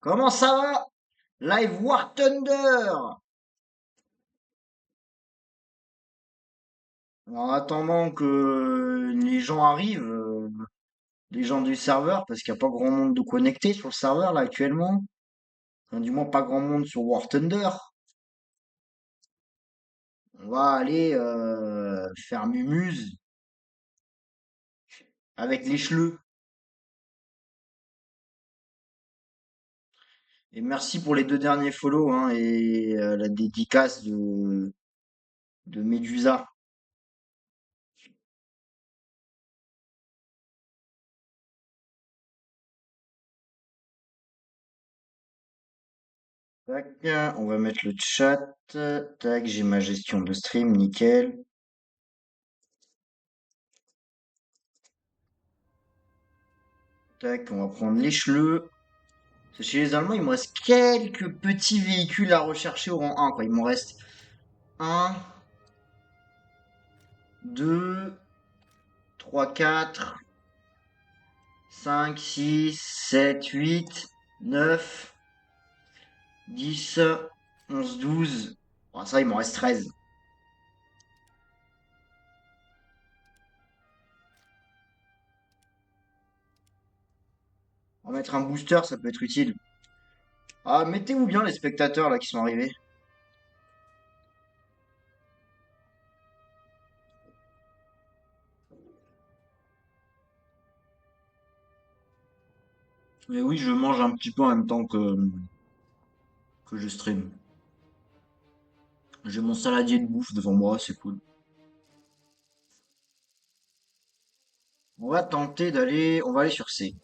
Comment ça va? Live War Thunder! En attendant que les gens arrivent, les gens du serveur, parce qu'il n'y a pas grand monde de connecté sur le serveur là actuellement. Enfin, du moins pas grand monde sur War Thunder. On va aller faire Mumuse avec les chleux. Et merci pour les 2 derniers follow hein, et la dédicace de Medusa. Tac, on va mettre le chat. Tac, j'ai ma gestion de stream, nickel. Tac, on va prendre l'écheleu. Parce que chez les Allemands, il me reste quelques petits véhicules à rechercher au rang 1, quoi. Il m'en reste un, 2, 3, 4, 5, 6, 7, 8, 9, 10, 11, 12. Bon, ça, il m'en reste 13. On va mettre un booster, ça peut être utile. Ah, mettez-vous bien les spectateurs là qui sont arrivés. Mais oui, je mange un petit peu en même temps que je stream. J'ai mon saladier de bouffe devant moi, c'est cool. On va tenter d'aller. On va aller sur C.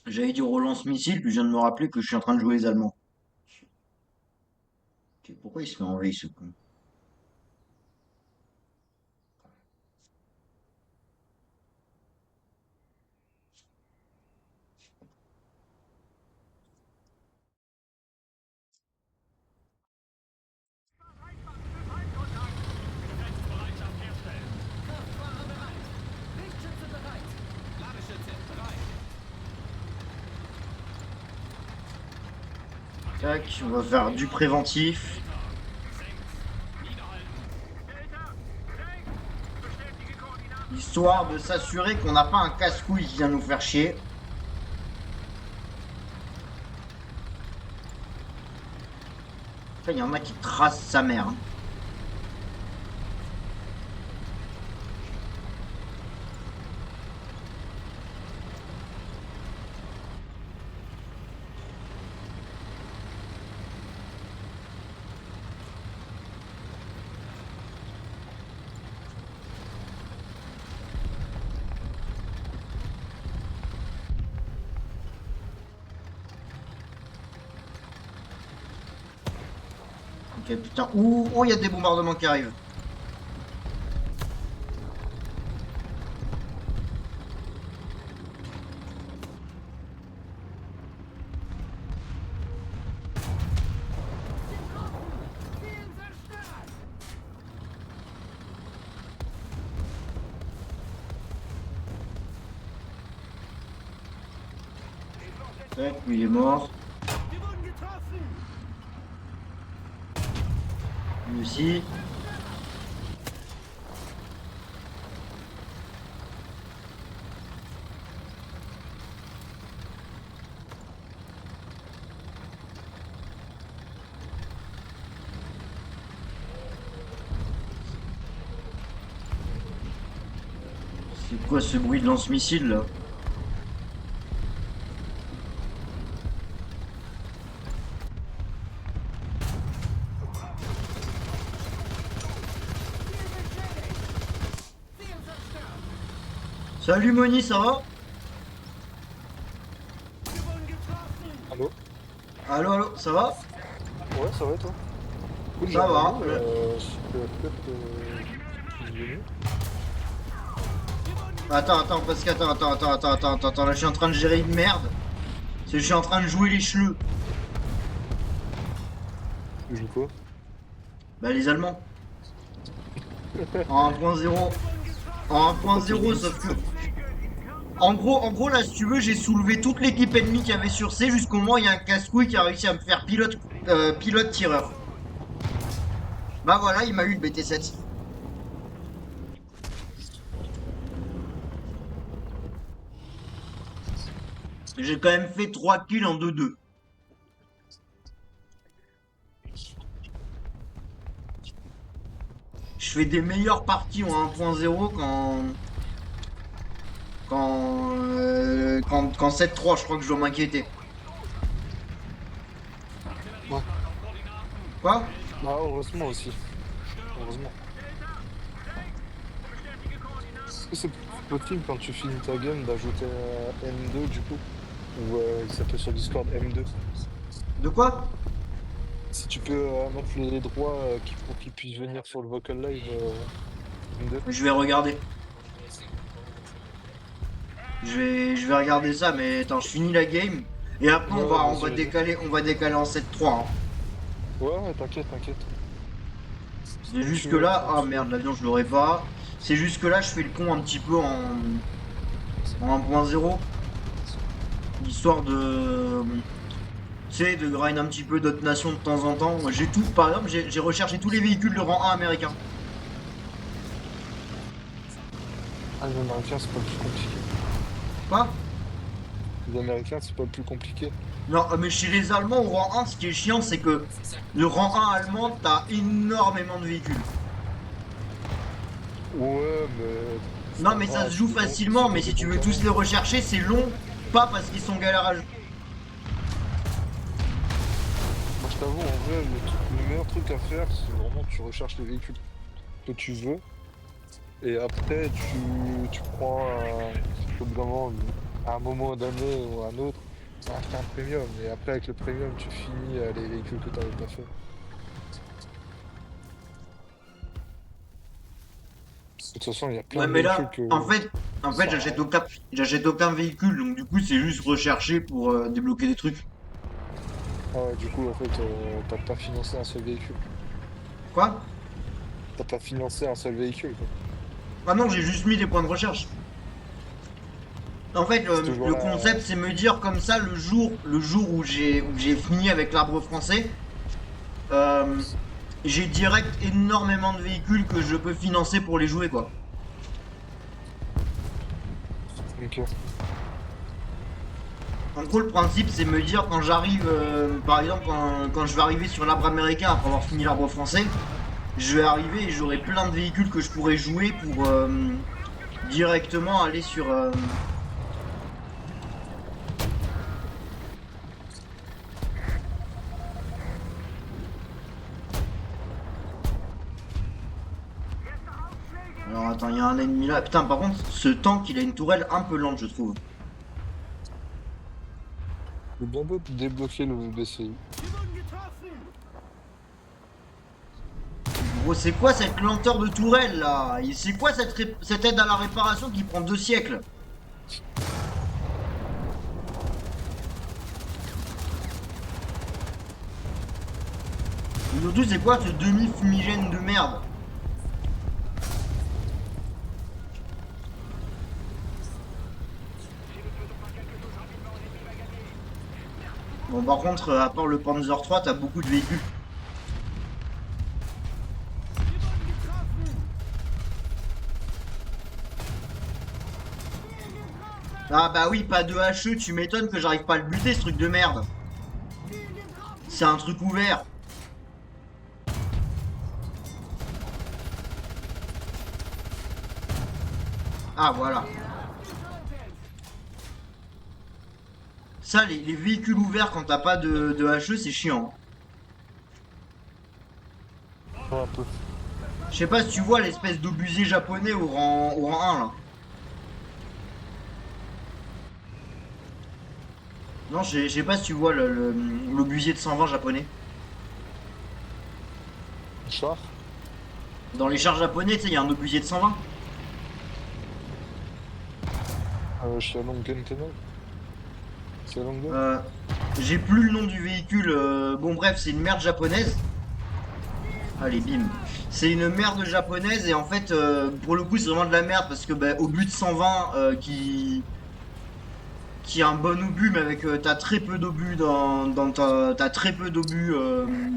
J'avais dit relance missile, puis je viens de me rappeler que je suis en train de jouer les Allemands. Ok, pourquoi il se met en veille ce con? Tac, on va faire du préventif. Histoire de s'assurer qu'on n'a pas un casse-couille qui vient nous faire chier. Enfin, il y en a qui tracent sa mère, hein. Ok, putain. Ouh, oh, il y a des bombardements qui arrivent. Tac, lui il est mort. Lui aussi. C'est quoi ce bruit de lance-missile là? Salut Moni, ça va? Allô? Allô, allô, ça va? Ouais, ça va et toi? Écoute, j'ai Ça va. envoyé, je peux peut-être qui est venu. Attends, parce que attends, là je suis en train de gérer une merde. Parce que je suis en train de jouer les chleux. Tu joues quoi? Bah les Allemands. En 1.0. En Pourquoi tu 1.0, joues? sauf que. En gros, là, si tu veux, j'ai soulevé toute l'équipe ennemie qu'il y avait sur C jusqu'au moment où il y a un casse-couille qui a réussi à me faire pilote-tireur. Bah voilà, il m'a eu le BT7. J'ai quand même fait 3 kills en 2-2. Je fais des meilleures parties en 1.0 qu'en 7-3, je crois que je dois m'inquiéter. Ouais. Quoi? Bah, heureusement aussi. Heureusement. Est-ce que c'est possible quand tu finis ta game d'ajouter M2 du coup? Ou il s'appelle sur Discord M2. De quoi? Si tu peux mettre les droits pour qu'ils puissent venir sur le vocal live M2. Je vais regarder. Je vais regarder ça, mais attends, je finis la game. Et après, on Ouais, va, on vas-y, va vas-y. décaler, on va décaler en 7-3, hein. Ouais, ouais, t'inquiète, t'inquiète. C'est Comme juste tu que veux, là, comme ah tu veux. merde, l'avion je l'aurai pas. C'est juste que là, je fais le con un petit peu en 1.0, histoire de, tu sais, de grind un petit peu d'autres nations de temps en temps. Moi, j'ai tout, par exemple, j'ai recherché tous les véhicules de rang 1 américains. Ah, les Américains, c'est pas le plus compliqué. Quoi? Les Américains, c'est pas le plus compliqué. Non, mais chez les Allemands au rang 1, ce qui est chiant, c'est que le rang 1 allemand, t'as énormément de véhicules. Ouais, mais c'est Non, pas mais ça grave, se joue c'est facilement, mais pour si des tu bons veux tous canons. les rechercher, c'est long, pas parce qu'ils sont galères à jouer. Moi, je t'avoue, en vrai, le meilleur truc à faire, c'est vraiment que tu recherches les véhicules que tu veux. Et après, tu prends au bout d'un moment, à un moment donné ou à un autre, acheter un premium. Et après, avec le premium, tu finis les véhicules que tu n'avais pas fait. De toute façon, il y a plein Ouais, de mais véhicules là, que en fait, ça sert à rien. j'achète aucun véhicule, donc du coup, c'est juste rechercher pour débloquer des trucs. Ah ouais, du coup, en fait, t'as pas financé un seul véhicule. Quoi? T'as pas financé un seul véhicule, quoi. Ah non, j'ai juste mis des points de recherche. En fait, C'est toujours le la... concept, c'est me dire comme ça, le jour où j'ai fini avec l'arbre français, euh, j'ai direct énormément de véhicules que je peux financer pour les jouer, quoi. Ok. En gros, le principe, c'est me dire quand j'arrive, par exemple, quand je vais arriver sur l'arbre américain après avoir fini l'arbre français, je vais arriver et j'aurai plein de véhicules que je pourrais jouer pour directement aller sur. Alors attends, il y a un ennemi là. Putain, par contre, ce tank, il a une tourelle un peu lente, je trouve. C'est bien beau de débloquer le BCI. Gros, c'est quoi cette lenteur de tourelle là? Et c'est quoi cette aide à la réparation qui prend 2 siècles? Et surtout, c'est quoi ce demi-fumigène de merde? Bon, par contre, à part le Panzer 3, t'as beaucoup de véhicules. Ah bah oui, pas de HE, tu m'étonnes que j'arrive pas à le buter, ce truc de merde. C'est un truc ouvert. Ah voilà. Ça, les véhicules ouverts quand t'as pas de HE, c'est chiant. Ouais, un peu. Je sais pas si tu vois l'espèce d'obusier japonais au rang 1 là. Non, je sais pas si tu vois l'obusier de 120 japonais. Char? Dans les chars japonais, tu sais, il y a un obusier de 120. Shalongen Canal? Shalongen? Euh, j'ai plus le nom du véhicule. Bon, bref, c'est une merde japonaise. Allez, bim. C'est une merde japonaise et en fait, pour le coup, c'est vraiment de la merde parce que bah, au but de 120, qui a un bon obus, mais avec t'as très peu d'obus t'as très peu d'obus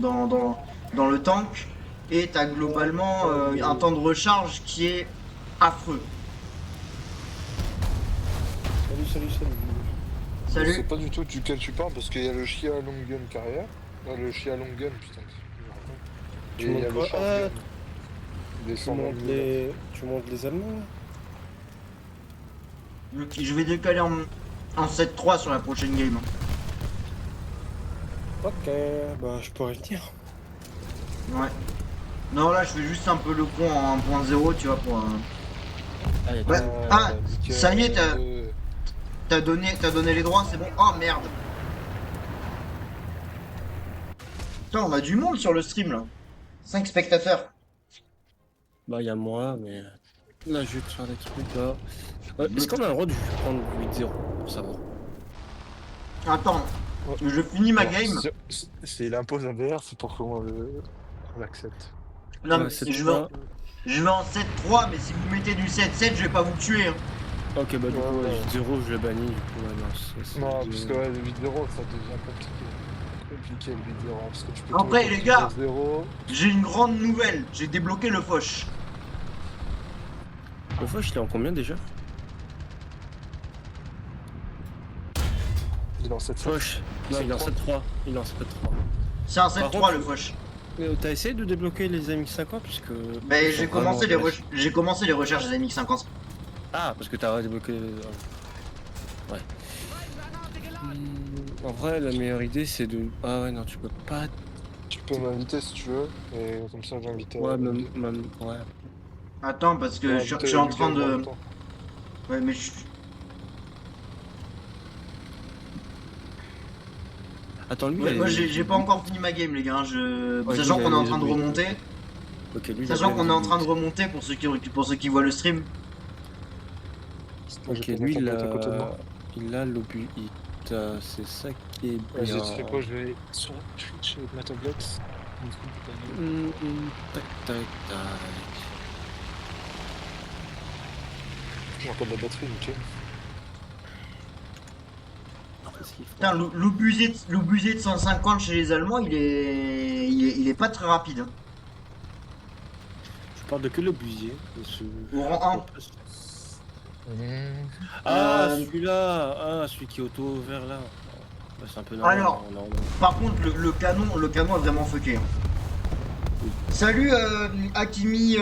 dans le tank et t'as globalement un temps de recharge qui est affreux. Salut, salut, salut. Je sais Salut. pas du tout duquel tu parles parce qu'il y a le Shia Long Gun carrière. Le Shia Long Gun, putain. Et Tu il y a montes le quoi? Short Ah, Gun. Les tu 120 montes 000. tu montes les Allemands là? Je vais décaler en 7-3 sur la prochaine game. Ok, bah je pourrais venir. Ouais. Non, là, je fais juste un peu le con en 1.0, tu vois, pour. Ah, y'a tout Ouais. le monde. Ah, ça y est, Nickel. t'as donné les droits, c'est bon. Oh merde. Putain, on a du monde sur le stream là. 5 spectateurs. Bah, y'a moi, mais là, je vais te faire des trucs là. Est-ce qu'on a le droit de prendre 8-0 pour savoir? Attends, Ouais. je finis ma Alors, game. s'il impose un VR, c'est pour comment on l'accepte. Non, Ouais, mais c'est je vais, toi. je vais en 7-3, mais si vous mettez du 7-7, je vais pas vous tuer, hein. Ok, bah, du Ouais, coup, ouais. 8-0, je l'ai banni. Du coup, ouais, non, c'est Non, 8-0. parce que ouais, le 8-0, ça devient compliqué. Compliqué le 8-0, parce que tu peux tomber Après, contre les qui gars, 0. j'ai une grande nouvelle. J'ai débloqué le Foch. Le Foch, il est en combien déjà? Il est en 7-7. Foch. Non, il est en 7-3. Il est en 7-3. C'est un Par 7-3 contre, le Foch. t'as essayé de débloquer les AMX50 puisque Ben, ils sont vraiment intéressants. j'ai commencé les recherches des MX50. Ah, parce que t'as débloqué. Ouais. En vrai, la meilleure idée c'est de. Ah ouais, non, tu peux pas. Tu peux m'inviter si tu veux, et comme ça j'invite Ouais, même. Ouais. Attends, parce que je suis en du train game en même de. temps. Ouais, mais Attends, lui, il ouais, a moi, les. j'ai pas encore fini ma game, les gars, hein. Ouais, lui, Sachant il a qu'on est en les train de obliques. remonter. Ok, lui, il a Sachant bien qu'on les est en train de obliques. remonter pour ceux qui voient le stream. Moi, j'ai Ok, pas ma lui, tablette à côté de moi. il a l'obus hit. C'est ça qui est Vas-y, bien. tu sais quoi, je vais aller sur Twitch avec ma tablette. Tac, tac, tac. J'ai encore de la batterie, nickel. Qu'est-ce qu'il faut? Putain, l'obusé de 150 chez les Allemands, il est pas très rapide, hein. Je parle de que l'obusier. Au rang Ah, 1. celui-là! Ah, celui qui est auto-ouvert là. Bah, c'est un peu normal. Alors, Non, non, par contre, le canon est vraiment fucké, hein. Salut Akimi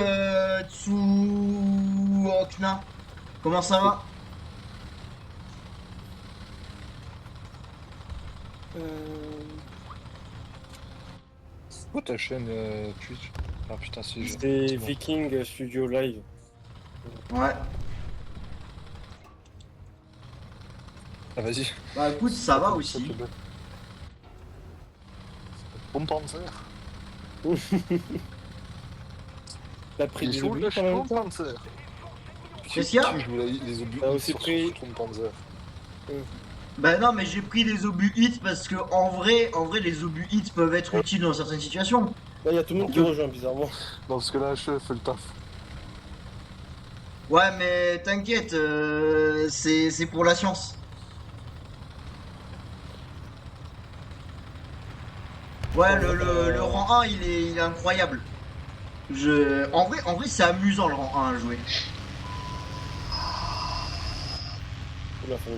Tsuokna. Comment ça va? C'est quoi ta chaîne Twitch? Ah putain, si, j'ai. C'est C'est bon. Viking Studio Live. Ouais. Ah, vas-y. Bah écoute, ça va te aussi. plaît. Bombe Panzer. T'as pris Il des joue obus le en même Bombe temps? Panzer. Qu'est-ce qu'il y a? Qui joue les obus T'as aussi sur pris- Bombe Panzer? Bah non, mais j'ai pris des obus hits parce que en vrai, les obus hits peuvent être utiles dans certaines situations. Là, il y a tout le monde qui rejoint bizarrement. Non, parce que là, HE fait le taf. Ouais, mais t'inquiète, c'est pour la science. Ouais, le rang 1, il est incroyable. En vrai, c'est amusant le rang 1 à jouer. Oula, faut-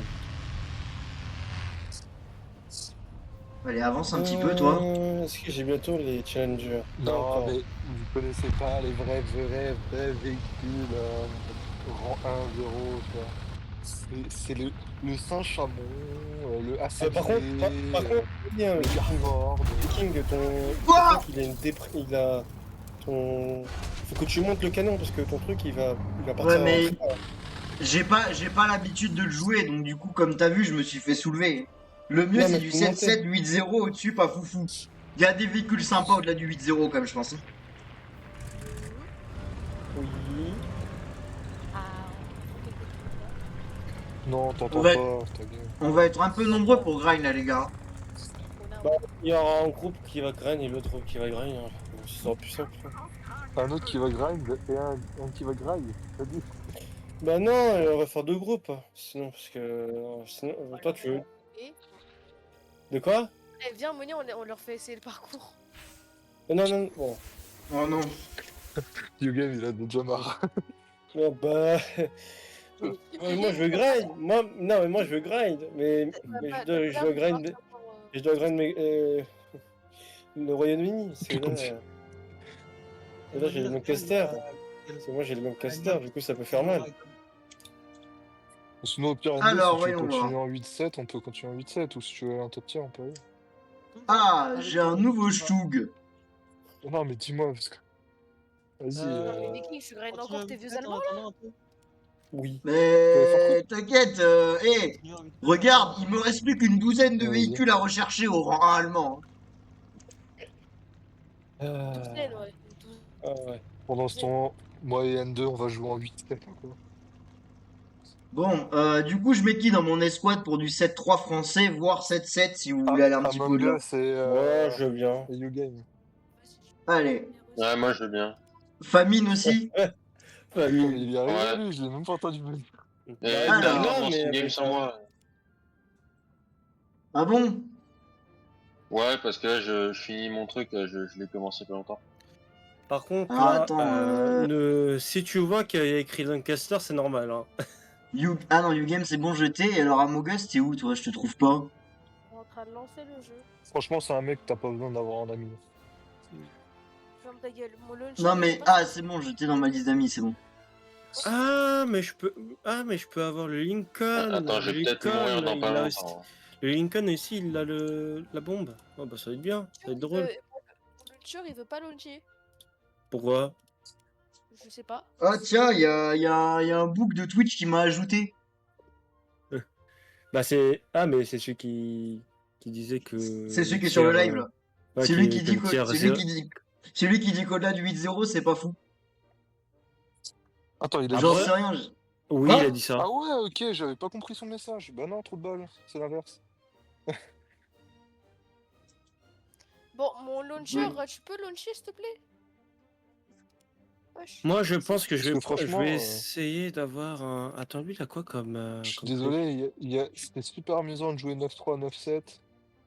Allez, avance un petit peu, toi. Est-ce que j'ai bientôt les challengers? Pas Non, encore. mais vous connaissez pas les vrais véhicules rang 1, 0, tu vois. C'est le Saint-Chamond, le ACV, Par contre, bien, le Garford. Viking, Quoi? ton truc, il a une il a ton. Faut que tu montes le canon parce que ton truc il va partir Ouais, en mais train. j'ai pas l'habitude de le jouer, donc du coup, comme t'as vu, je me suis fait soulever. Le mieux, Non, c'est mais du faut monter. 7-7, 8-0 au-dessus, pas foufou. Il y a des véhicules sympas au-delà du 8-0, comme je pense. Oui. Non, t'entends Ouais. pas, ta gueule. On va être un peu nombreux pour grind, là, les gars. Bah, il y aura un groupe qui va grind et l'autre qui va grind. Hein. Ce sera plus simple. Un autre qui va grind et un qui va grind. T'as dit? Bah non, on va faire deux groupes. Sinon, parce que. Sinon, toi, tu veux. Et De quoi? viens, Moni, on leur fait essayer le parcours. Non, non, bon. Oh non. YouGame, il a déjà marre. Non, bah. Ouais, moi, je veux grind. Moi, non, mais moi, je veux grind. Mais je dois grind. Je dois grind le Royaume-Uni. C'est là. Et là, j'ai le même caster. Parce que moi, j'ai le même caster. Du coup, ça peut faire mal. Sinon, au pire, N2, Alors, si tu veux voyons continuer voir. en 8-7, on peut continuer en 8-7. Ou si tu veux un top tier, on peut aller. Ah, j'ai un nouveau Shug. Non, mais dis-moi, parce que. Vas-y. Mais Viking, je grind encore tes vieux Allemands là. Oui. Mais t'inquiète, regarde, il me reste plus qu'une douzaine de véhicules à rechercher au rang 1 allemand. Douzaine, ouais. Ah ouais. Pendant ce temps, moi et N2, on va jouer en 8-7 encore. Bon, du coup, je mets qui dans mon escouade pour du 7-3 français, voire 7-7 si vous voulez aller un petit peu Among au-delà. Us et, Moi, je veux bien. et YouGame. Allez, Ouais, moi je veux bien. famine aussi. Bah, Putain, mais il y arrive, Ouais. lui, je l'ai même pas entendu. Mais Alors, t'as non, avancé une mais game sans moi. Ah bon? Ouais, parce que là je finis mon truc, je l'ai commencé pas longtemps. Par contre, Alors, là, attends, si tu vois qu'il y a écrit Lancaster, c'est normal. Hein. Ah non, YouGame c'est bon jeté, et alors Among Us, t'es où toi? Je te trouve pas. On est en train de lancer le jeu. Franchement, c'est un mec que t'as pas besoin d'avoir en ami. Ferme ta gueule. Mon launcher, Non il mais, est pas- ah c'est bon, j'étais dans ma liste d'amis, c'est bon. Ah, mais je peux avoir le Lincoln. Attends, je Le vais peut-être Lincoln, mourir dans il pas a aussi- longtemps. Le Lincoln aussi, il a la bombe. Oh bah ça va être bien, ça va être drôle. Mon launcher, il veut pas launcher. Pourquoi? Je sais pas. Ah tiens, y a un book de Twitch qui m'a ajouté. Bah c'est... Ah mais c'est celui qui disait que... C'est celui le qui est sur le tiers, live là. ouais, C'est lui que qui dit le tiers c'est lui qui dit c'est lui qui dit qu'au-delà du 8-0, c'est pas fou. Attends, il a Ah J'en dit sais ça? rien. Oui, Quoi? il a dit ça. Ah ouais, ok, j'avais pas compris son message. Bah non, trop de balles, c'est l'inverse. Bon, mon launcher, tu peux launcher, s'il te plaît? Wesh. Moi je pense que Parce que je franchement, vais essayer d'avoir un... Attends, lui il a quoi comme... je suis comme désolé, c'était super amusant de jouer 9-3, 9-7.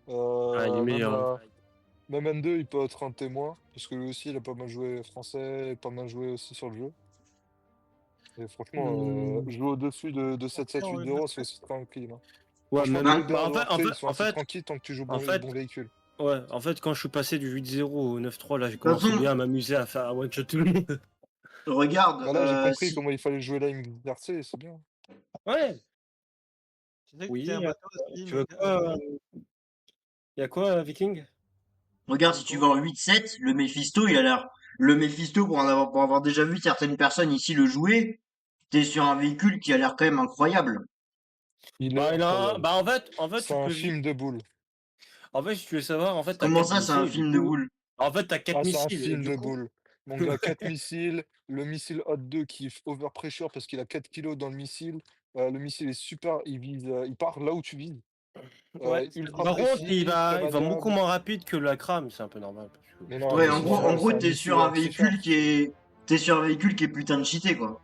Ah, il est meilleur. Hein. Même N2, il peut être un témoin, parce que lui aussi, il a pas mal joué français, et pas mal joué aussi sur le jeu. Et franchement, jouer au-dessus de 7-7, 8-0, c'est aussi tranquille. Hein. Ouais, Franchement, même... les bah, leaders de Entrée, ils sont en assez fait, tranquilles tant que tu joues en fait- bon véhicule. ouais, en fait, quand je suis passé du 8-0 au 9-3, là, j'ai toute commencé façon- bien à m'amuser à faire one shot tout le monde. Regarde, Bah là, j'ai compris si- comment il fallait jouer la MDRC, c'est bien. Ouais. Tu sais que Oui, t'es un bateau aussi, tu veux quoi y a quoi, Viking? regarde si tu vas en 8-7, le Mephisto, il a l'air. Le Mephisto, pour avoir déjà vu certaines personnes ici le jouer, t'es sur un véhicule qui a l'air quand même incroyable. Il est Bah, incroyable. bah en fait, C'est tu un peux... film de boules. En fait, si tu veux savoir, en fait, t'as Comment 4 ça, c'est un missiles, film de boule? En fait, t'as 4 Ah, c'est un missiles, et film du de coup... boules. Mon gars, 4 missiles, le missile Hot 2 qui est overpressure parce qu'il a 4 kilos dans le missile. Le missile est super, il vise, il part là où tu vises. Ouais. Ultra Par contre, précis, il va très beaucoup maniable. moins rapide que la crame, c'est un peu normal. Parce que... Mais non, Ouais, mais en c'est gros, c'est un t'es missile sur un anti-char. véhicule qui est. T'es sur un véhicule qui est putain de cheaté, quoi.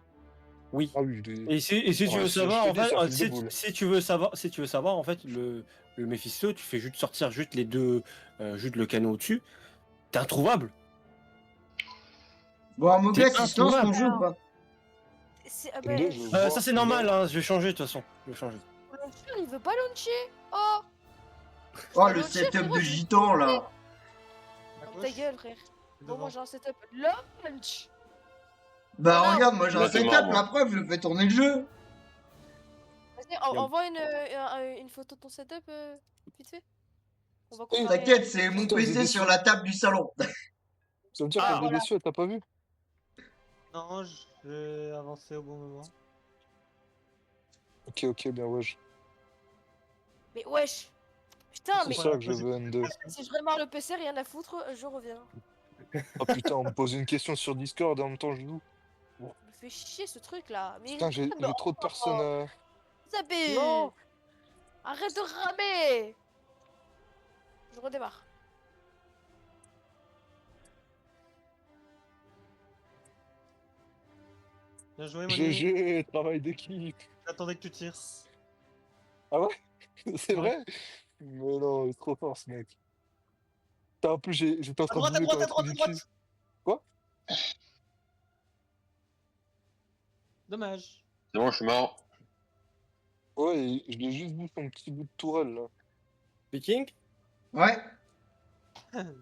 Oui. Ah oui, Et si tu Ouais, veux je savoir, te en dis, c'est un fait, film de boules. si tu veux savoir, en fait, le Mephisto, tu fais juste sortir juste les deux, juste le canon au-dessus, t'es introuvable. Bon, Among T'es Us, il se lance ton introuvable. jeu ou pas? N2, je vois Ça c'est qu'il a- normal, hein, je vais changer de toute façon. Je vais changer. Mon launcher, il veut pas launcher. Oh, Oh, un le launcher, setup frérot, de je- gitan, là. Ferme ta gueule, frère. Bon, moi j'ai un setup launch. Bah, Voilà. regarde, moi j'ai un Là, t'es setup, mort, moi. la preuve, je fais tourner le jeu. Vas-y, envoie une photo de ton setup, vite fait. On va Oh, comparer. t'inquiète, c'est mon Putain, il est PC déçu. sur la table du salon. Ça veut dire Ah, qu'elle est déçue, elle t'a pas vu? Non, j'ai avancé au bon moment. Ok, bien wesh. Mais wesh. Putain, C'est mais ça que je veux N2. si je redémarre le PC, rien à foutre, je reviens. Oh putain, on me pose une question sur Discord et en même temps je joue. Il me fait chier ce truc là. Mais Putain, j'ai trop de personnes à... Zabé. Non. Arrête de ramer. Je redémarre. Bien joué, Moni. GG, travail d'équipe. J'attendais que tu tires. C'est vrai? Mais non, il est trop fort ce mec. Putain, en plus, j'étais en À train droite, de à jouer droite, quand à il a droite, pris à du droite. dessus. Quoi? Dommage. C'est bon, je suis mort. Ouais, je l'ai juste vu son petit bout de tourelle là. Viking? Ouais.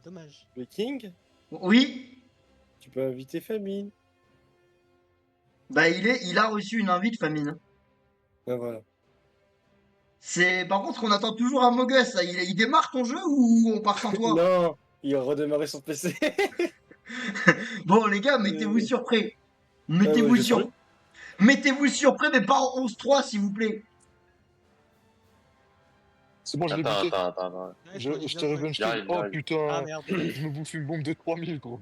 Dommage. Viking? Oui. Tu peux inviter Famine. Bah il a reçu une invite famine. Ah, voilà. C'est par contre on attend toujours Amogus là. Il démarre ton jeu ou on part sans toi? Non, il a redémarré son PC. Bon les gars, mettez-vous sur prêt. Ouais, Mettez-vous je vais sur sur- Mettez-vous sur prêt, mais pas en 11-3 s'il vous plaît. C'est bon, je l'ai Attends, buté. attends. Ouais, Je Moni, t'ai bien joué. revenge kill. J'arrive, Oh j'arrive. putain, Ah merde. je me bouffe une bombe de 3000 gros.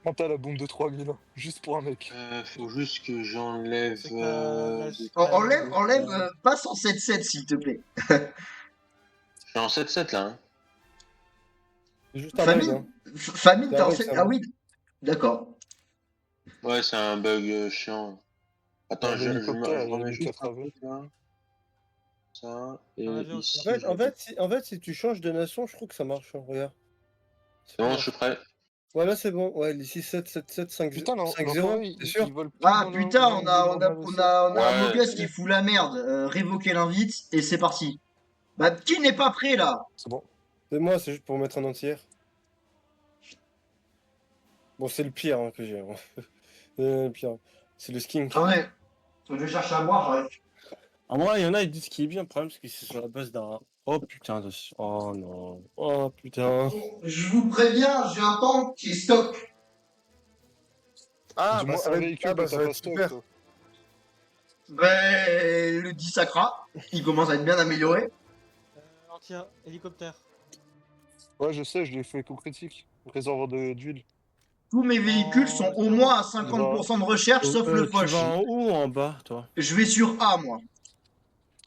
Quand t'as la bombe de 3000, hein, juste pour un mec. Faut juste que j'enlève. C'est que la- Enlève passe en 7-7 s'il te plaît. Je suis en 7-7 là. Hein. C'est juste un bug, hein. Famine, famine, C'est t'es un en bug, 7. c'est un Ah bug. oui, d'accord. Ouais, c'est un bug chiant. Attends, Un hélicoptère, il y a remets du juste un 80. truc là. Ça, et Ah, j'ai aussi. ici. En fait, si tu changes de nation, je trouve que ça marche. Hein, regarde. C'est bon, je suis prêt. Ouais, là, c'est bon. Ouais, les 6, 7, 7, 7, 5, Putain, 5, 0. l'enfoiré, C'est sûr? ils volent plus Ah dans putain, dans on a Ouais, Amogus qui fout la merde. Révoquer l'invite et c'est parti. Bah qui n'est pas prêt là? C'est bon. C'est moi, c'est juste pour mettre en entière. Bon, c'est le pire hein, que j'ai. Hein. Le pire. C'est le skin. Attendez, je cherche à boire, j'arrive. En vrai, il y en a, ils disent qu'il est bien. Le problème, c'est que c'est sur la base d'un. Oh putain, oh non. Oh putain. Je vous préviens, j'ai un tank qui est stock. Ah, Dis-moi un véhicule que ça t'as va pas être stock, super. toi. Ben, le 10 Sacra, il commence à être bien amélioré. Tiens, hélicoptère. Ouais, je sais, je l'ai fait coup critique. Réservoir d'huile. Tous mes véhicules sont au moins à 50% de recherche, sauf le Tu Foch. vas en haut ou en bas, toi? Je vais sur A, moi.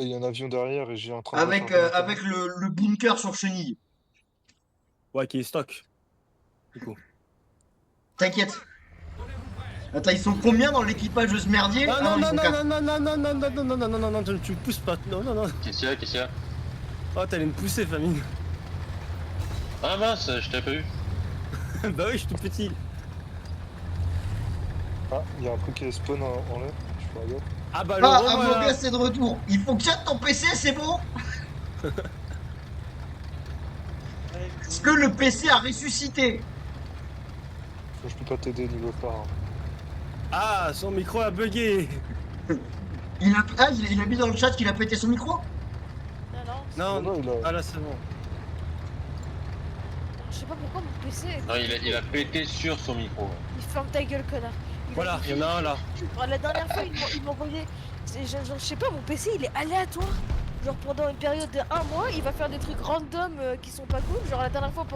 Et il y a un avion derrière et j'ai un train de rechargement. Avec le bunker sur chenille. Ouais, qui est stock. Du coup. T'inquiète. Attends, ils sont combien dans l'équipage de ce merdier? Non, Ah non, ils non, sont non, quatre. non, non, non, non, non, non, non, non, non, non, non, non, tu me pousses pas. Non, non, non. Qu'est-ce qu'il y a? Oh, t'allais me pousser, famille. Ah mince, je t'avais pas vu. Bah oui, je suis tout petit. Ah, il y a un truc qui est spawn en l'air. Je fais un gaffe. Ah bah le Ah, revoilà. Amogus est de retour. Il fonctionne ton PC, c'est bon? Est-ce que le PC a ressuscité? Je peux pas t'aider niveau phare. Ah, son micro a bugué. Il a mis dans le chat qu'il a pété son micro? Non, Non, il a... ah là c'est bon. je sais pas pourquoi mon PC. Non, il a pété sur son micro. Il ferme ta gueule, connard. Voilà, il y en a un là. La dernière fois, il m'envoyait. Genre, je sais pas, mon PC il est aléatoire. Genre pendant une période de 1 mois, il va faire des trucs random qui sont pas cool. Genre la dernière fois,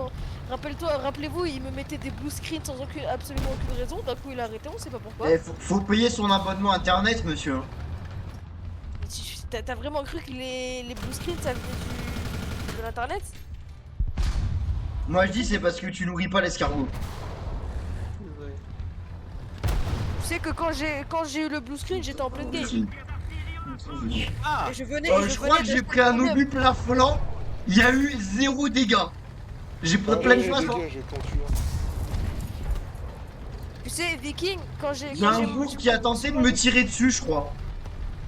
rappelez-vous, il me mettait des blue screens sans absolument aucune raison. D'un coup, il a arrêté, on sait pas pourquoi. Eh, faut payer son abonnement internet, monsieur. T'as vraiment cru que les blue screens ça venait de l'internet? Moi je dis c'est parce que tu nourris pas l'escargot. Désolé. Tu sais que quand j'ai eu le blue screen, j'étais en pleine game. Ah, Et je venais. Je crois que j'ai pris un obus plafonant. Il y a eu 0 dégâts. J'ai pris plein de choses. hein. Dégage, quand tu as. Tu sais, Viking, quand j'ai. Il y a un bourg qui a tenté de me tirer dessus, je crois.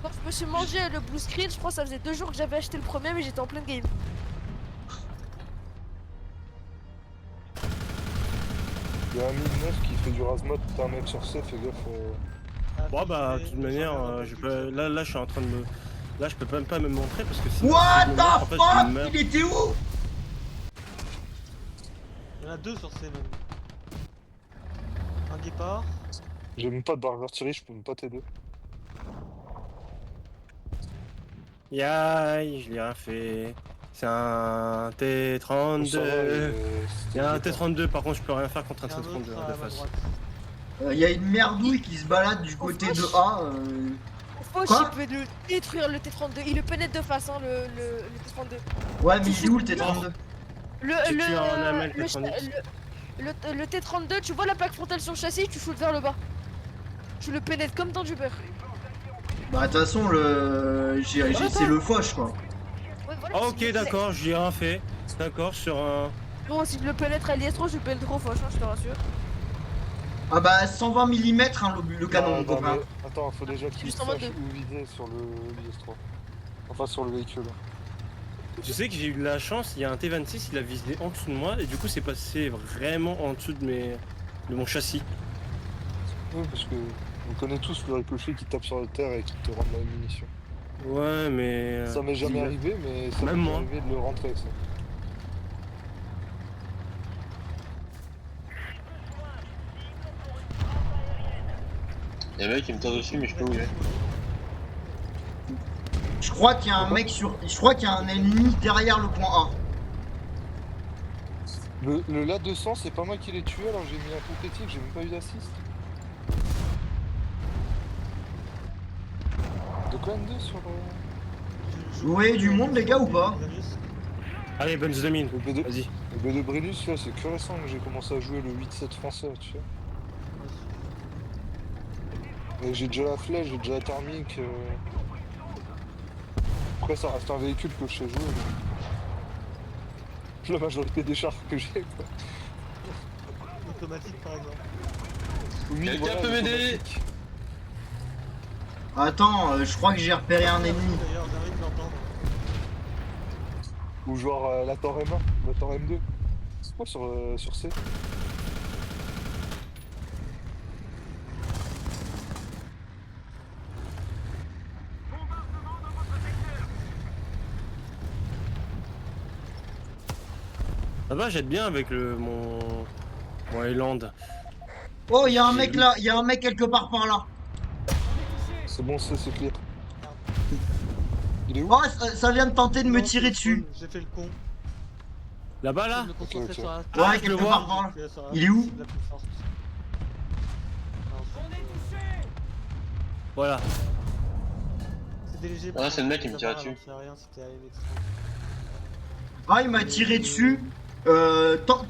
Quand je me suis mangé le blue screen, je crois que ça faisait 2 jours que j'avais acheté le premier, mais j'étais en pleine game. Il y a un 1009 qui fait du razmod, t'as un mec sur C, fais gaffe. bon bah de toute manière, je peux... là je suis en train de me... Là je peux même pas me montrer parce que si What si je me montre, en the fait, je fuck? meurs. Il était où? Il y en a 2 sur C même. Un guépard. J'ai même pas de barre d'artillerie, je peux même pas t'aider. Yaï, je l'ai rien fait. C'est un Ça va, T32. Il y a un T32, par contre je peux rien faire contre un Il y a un T32 autre à de ma face. droite. Il y a une merdouille qui se balade du côté de A. Fauch, Quoi il peut le détruire le T32. Il le pénètre de face, hein, le T32. Ouais, mais il est où le T32? J'ai tué un AML le, T32. Le T32, tu vois la plaque frontale sur le châssis, tu shootes vers le bas. Tu le pénètres comme dans du beurre. Bah, de toute façon, c'est le Foch, quoi. Ouais, voilà, Ah, c'est ok, le- d'accord, j'ai rien fait. D'accord, sur un. Bon, si je le pénètre à l'IS3, je le pénètre trop fort, je te rassure. Ah bah, 120 mm, hein, le canon, mon Non, copain. mais attends, faut déjà qu'il Juste en sache mode où viser sur le IS-3. Enfin, sur le véhicule. Tu sais que j'ai eu de la chance, il y a un T26, il a visé en dessous de moi et du coup c'est passé vraiment en dessous de mon châssis. Oui, parce que on connaît tous le ricochet qui tape sur la terre et qui te rend la munition. Ouais, mais. Ça m'est jamais arrivé, mais ça Même m'est moi. arrivé de le rentrer, ça. Y'a un mec qui me tire dessus, mais je sais pas où il est. Je crois qu'il y a un mec sur. Je crois qu'il y a un ennemi derrière le point A. Le LA 200, c'est pas moi qui l'ai tué, alors j'ai mis un coup critique, j'ai même pas eu d'assist. De quoi N2 sur Vous voyez du monde, les gars, ou pas? Allez, bonne mine, le B2 vas-y. Le B2 Brennus, là, c'est que récent que j'ai commencé à jouer le 8-7 français, tu sais. Et j'ai déjà la flèche, j'ai déjà la thermique. Après, ça reste un véhicule que je sais jouer. La majorité des chars que j'ai, quoi. Automatique par exemple. Oui, Quelqu'un peut m'aider? l'automatique. Attends, je crois que j'ai repéré un ennemi. D'ailleurs, j'ai envie de l'entendre. Ou genre la Tor M1, la Tor M2. C'est quoi sur C? Ça va, j'aide bien avec mon Highland. Oh, il y a un mec là, il y a un mec quelque part par là. C'est bon, c'est clear. Il est où? Oh, ça vient de tenter de me Non, tirer c'est dessus. cool, j'ai fait le con. Là-bas, Je là me concentrer Ok, ok. sur la- Ouais, Ah, je quelque le vois. part par là. Je suis sur la- Il est où? la plus forte. Voilà. C'était léger. Ah, c'est le mec qui me tire dessus. dessus. C'est rien, c'était AMX. Ah, il m'a tiré dessus.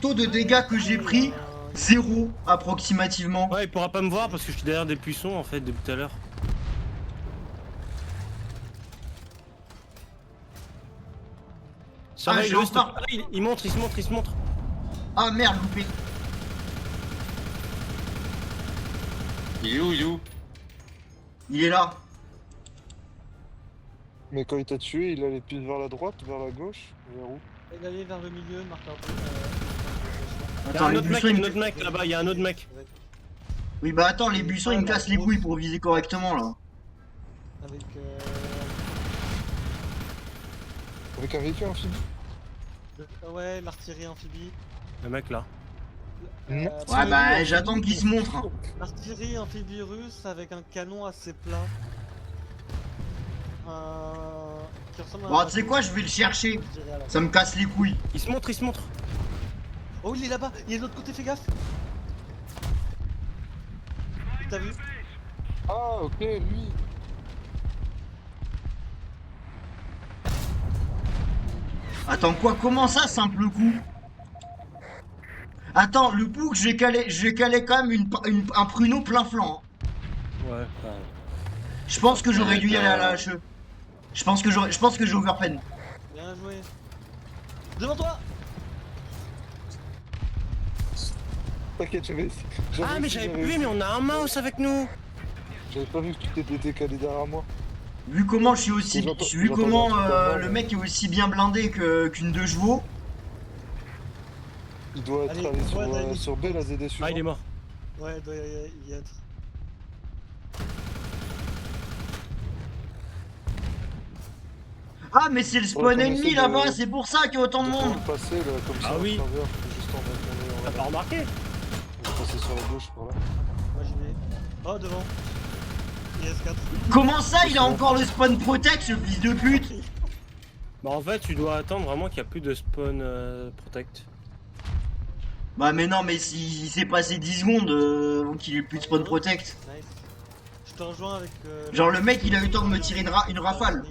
Taux de dégâts que j'ai pris, 0 approximativement. Ouais, il pourra pas me voir parce que je suis derrière des buissons en fait depuis tout à l'heure. Ça Ah, va, j'ai il reste encore- pas là, il montre, il se montre. Ah merde, loupé. Il est où, il est où? Il est là. Mais quand il t'a tué, il allait plus vers la droite, vers la gauche, vers où? Il allait vers le milieu, marque un peu. Il y a Attends, un les autre mec, buissons, il y a ils un me... autre mec là-bas, il y a un autre mec. Oui, bah attends, les buissons, ils me cassent les couilles pour viser correctement là. Avec Avec un véhicule amphibie? ouais, l'artillerie amphibie. Le mec là. Non. Ouais, bah j'attends qu'il se montre. Hein. L'artillerie amphibie russe avec un canon assez plat. Qui ressemble à Bon, un tu sais quoi, je vais le chercher. je dirais à la- Ça me casse les couilles. Il se montre, il se montre. Oh, il est là-bas, il est de l'autre côté, fais gaffe. T'as vu? Ah, ok, lui. Attends, quoi? Comment ça, simple coup? Attends, le bouc, j'ai calé quand même un pruneau plein flanc. Hein. Ouais, Je pense que j'aurais dû y aller à la HE. Je pense que j'ai overpen. Bien joué. Devant toi. T'inquiète, Ah mais j'avais pas vu, mais on a un mouse avec nous. J'avais pas vu que tu t'étais calé derrière moi. Vu comment je suis aussi, J'entends- vu j'entends comment un truc comme ça, le ouais. mec est aussi bien blindé qu'une 2 chevaux. Il doit être Allez, allé sur, ouais, allez. sur B, la ZD suivante. Ah, il est mort. Ouais, il doit y être. Ah, mais c'est le spawn Ouais, qu'on ennemi essaie de- là-bas, c'est pour ça qu'il y a autant de Faut monde. le passer là, comme ça, Ah à oui. travers, juste en on T'as pas remarqué? va passer sur la gauche, par là. Moi j'y vais. Oh, devant. IS4. Comment ça, il a encore le spawn protect, ce fils de pute? Bah en fait, tu dois attendre vraiment qu'il n'y a plus de spawn protect. Bah, mais non, mais s'il s'est passé 10 secondes avant qu'il ait plus de spawn protect. Nice. Je te rejoins avec. Genre, le mec, il a eu le temps de me tirer une rafale.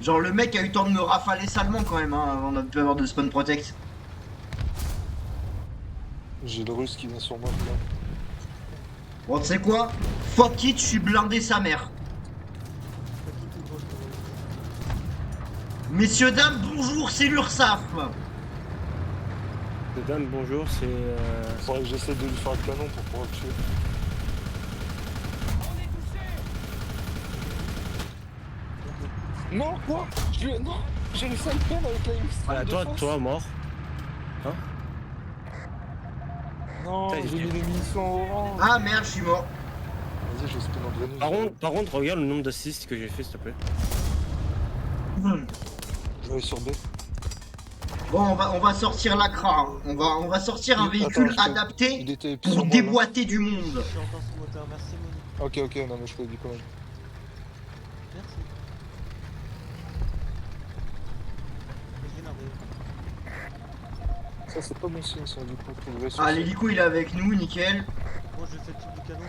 Genre le mec a eu le temps de me rafaler salement quand même, hein, avant de pu avoir de spawn protect. J'ai le russe qui vient sur moi là. Bon, tu sais quoi? Fuck it, je suis blindé sa mère. Pas qui tout gros, Messieurs, dames, bonjour, c'est l'URSAF. Dame, bonjour, c'est. Faudrait que j'essaie de lui faire un canon pour pouvoir le tuer. Non, quoi? Non, j'ai réussi à le prendre avec la M. Voilà, toi, mort. Non, Putain, j'ai j'ai- mis les munitions en orange. Ah merde, je suis mort. Vas-y, je spin en Venus. Par contre, regarde le nombre d'assists que j'ai fait, s'il te plaît. Je vais aller sur B. Bon, on va sortir l'ACRA. Hein. On va sortir un Attends, véhicule je peux- adapté Il était pour sur moi, là. déboîter du monde. Je suis encore sous moteur, merci Moni. Ok, non, mais je te le dis quand même. Merci. Je vais énerver. Ça, c'est pas bon signe, ça, du coup. Faut que je vais sur Ah, ça. l'hélico il est avec nous, nickel. Bon, je fais le type du canon.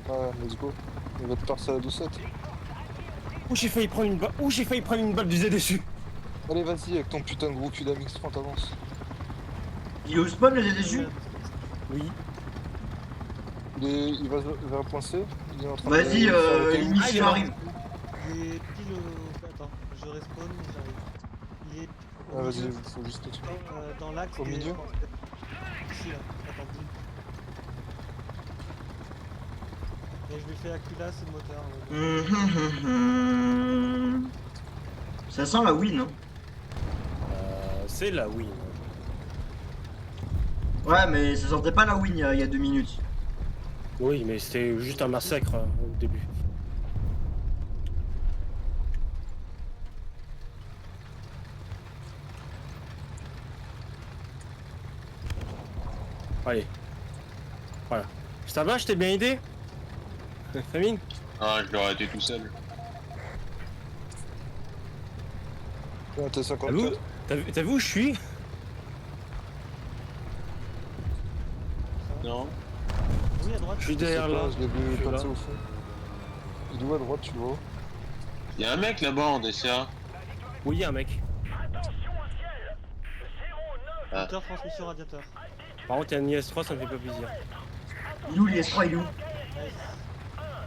Ouais, let's go. Il va te passer à la doucette. J'ai failli prendre une balle visée dessus. Allez, vas-y, avec ton putain de gros cul d'Amix-30, avance. Il est au spawn, le DDSU? Oui. Il va vers point C. Il est en train Vas-y, de faire le caillou. il est l'émission mort. arrive. Il est pile au... Attends, je respawn, j'arrive. Il est au Ah, vas-y, milieu, faut juste le tuer. dans l'axe Au des- milieu Ici, là. Attends, dis. Et je lui fais la culasse et le moteur. Ça sent la win, hein. C'est la win. Ouais, mais ça sentait pas la win il y a 2 minutes. Oui, mais c'était juste un massacre au début. Allez. Voilà. Ça va, je t'ai bien aidé Famine? Ah, je l'aurais été tout seul. Ouais, t'es T'as vu, 54. t'as vu où je suis? Non? Oui, à droite. Je suis Je sais derrière pas, là. je l'ai vu Je suis passer là. au fond. Il est où à droite, tu le vois? Y'a un mec là-bas en DCA. Oui, y a un mec. Ah. Moteur, transmission, radiateur. Par contre, il y a un IS-3, ça me fait pas plaisir. Il est où l'IS-3, il est où? Nice.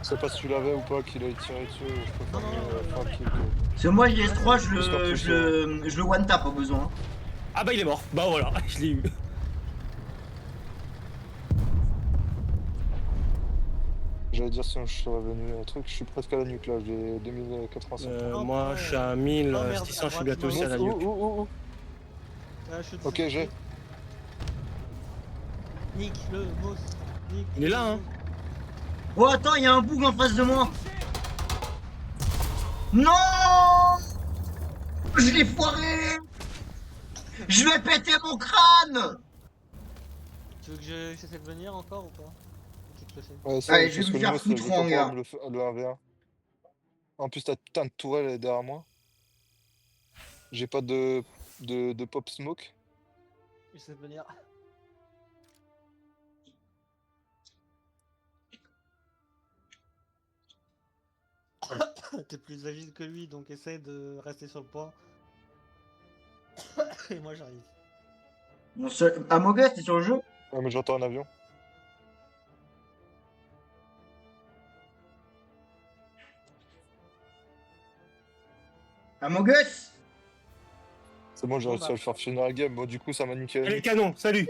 Je sais pas si tu l'avais ou pas, qu'il a tiré dessus. Je préfère Non, non, faire le kill. Parce que moi, l'IS-3, Juste je le one-tap au besoin. Ah bah il est mort. Bah voilà, je l'ai eu. J'allais dire si je serais venu un truc, je suis presque à la nuque là, j'ai 2085. Moi, je suis à Oh, 1600, je suis bientôt aussi à la nuque. Où Là, je suis Ok, j'ai. Nick, le boss. Nick, Il est là, hein. Oh, attends, il y a un bug en face de moi. Non! Je l'ai foiré! Je vais péter mon crâne! Tu veux que j'essaie de venir encore ou pas? Tu te le fais. Ouais, ça, Allez, je vais parce me que faire le foutre je vais pas en pouvoir gars. me le 1v1. En plus, ta putain de tourelle elle est derrière moi. J'ai pas de pop smoke. J'essaie de venir. T'es plus agile que lui, donc essaie de rester sur le point. Et moi j'arrive. Mon seul... Amogus, t'es sur le jeu? Ouais, mais j'entends un avion. Amogus! C'est bon, j'ai Bon, réussi bah. à le faire finir la game. Bon, du coup, ça m'a niqué la Allez, nuque. canon, salut.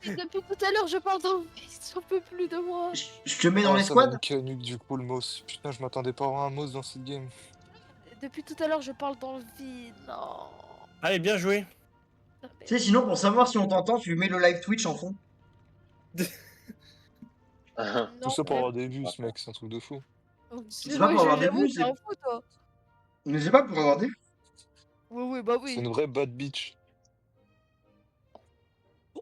Depuis tout à l'heure, je parle dans le vide, j'en peux plus de moi. Je te mets dans Ah, les ça m'a squads? niqué la nuque, du coup, le mouse. Putain, je m'attendais pas à avoir un mouse dans cette game. Depuis tout à l'heure, je parle dans le vide. Non. Allez, bien joué. Non, Tu sais, sinon, pour savoir si on t'entend, tu mets le live Twitch en fond. Tout ça pour avoir des vues, ce mec, c'est un truc de fou. C'est pas pour avoir des vues, c'est un fou, toi. Mais c'est pas pour avoir des vues. Oui, bah C'est oui. une vraie bad bitch.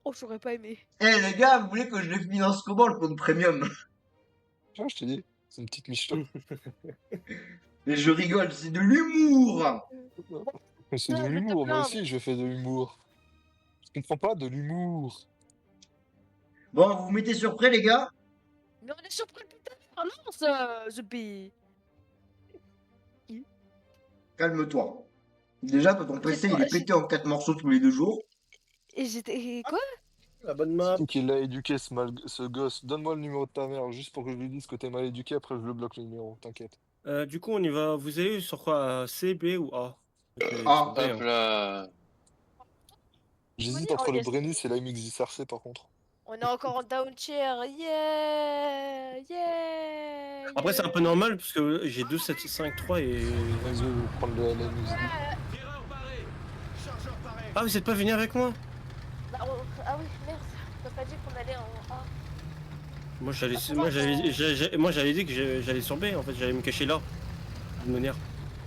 Oh, j'aurais pas aimé. Eh les gars, vous voulez que je le finance comment le compte premium? Ah, je t'ai dit, c'est une petite michto. Mais je rigole, c'est de l'humour! Mais c'est de Ouais, je te l'humour, moi plains. aussi je fais de l'humour. Je comprends pas de l'humour. Bon, vous vous mettez sur prêt, les gars? Mais on est surpris depuis tout à l'heure. Lance, The Bee. calme-toi. Déjà, toi, ton PC, il est pété en 4 morceaux tous les 2 jours. Et j'étais. Quoi? La bonne map. C'est qui l'a éduqué ce gosse. Donne-moi le numéro de ta mère, juste pour que je lui dise que t'es mal éduqué, après je le bloque le numéro, t'inquiète. Du coup, on y va. Vous allez sur quoi? C, B ou A? Ok, A. sur B, hein. Hop là. J'hésite dire, entre on le est- Brennus et la MXRC par contre. On est encore en down chair. Yeah! Yeah! Après, c'est un peu normal parce que j'ai 2, 7, 5, 3 et. Vas-y, prendre la MXD. Ah, vous êtes pas venu avec moi? Bah, ah oui, merde. T'as pas dit qu'on allait en A. Moi, j'avais dit que j'allais sur B. En fait, j'allais me cacher là. De manière.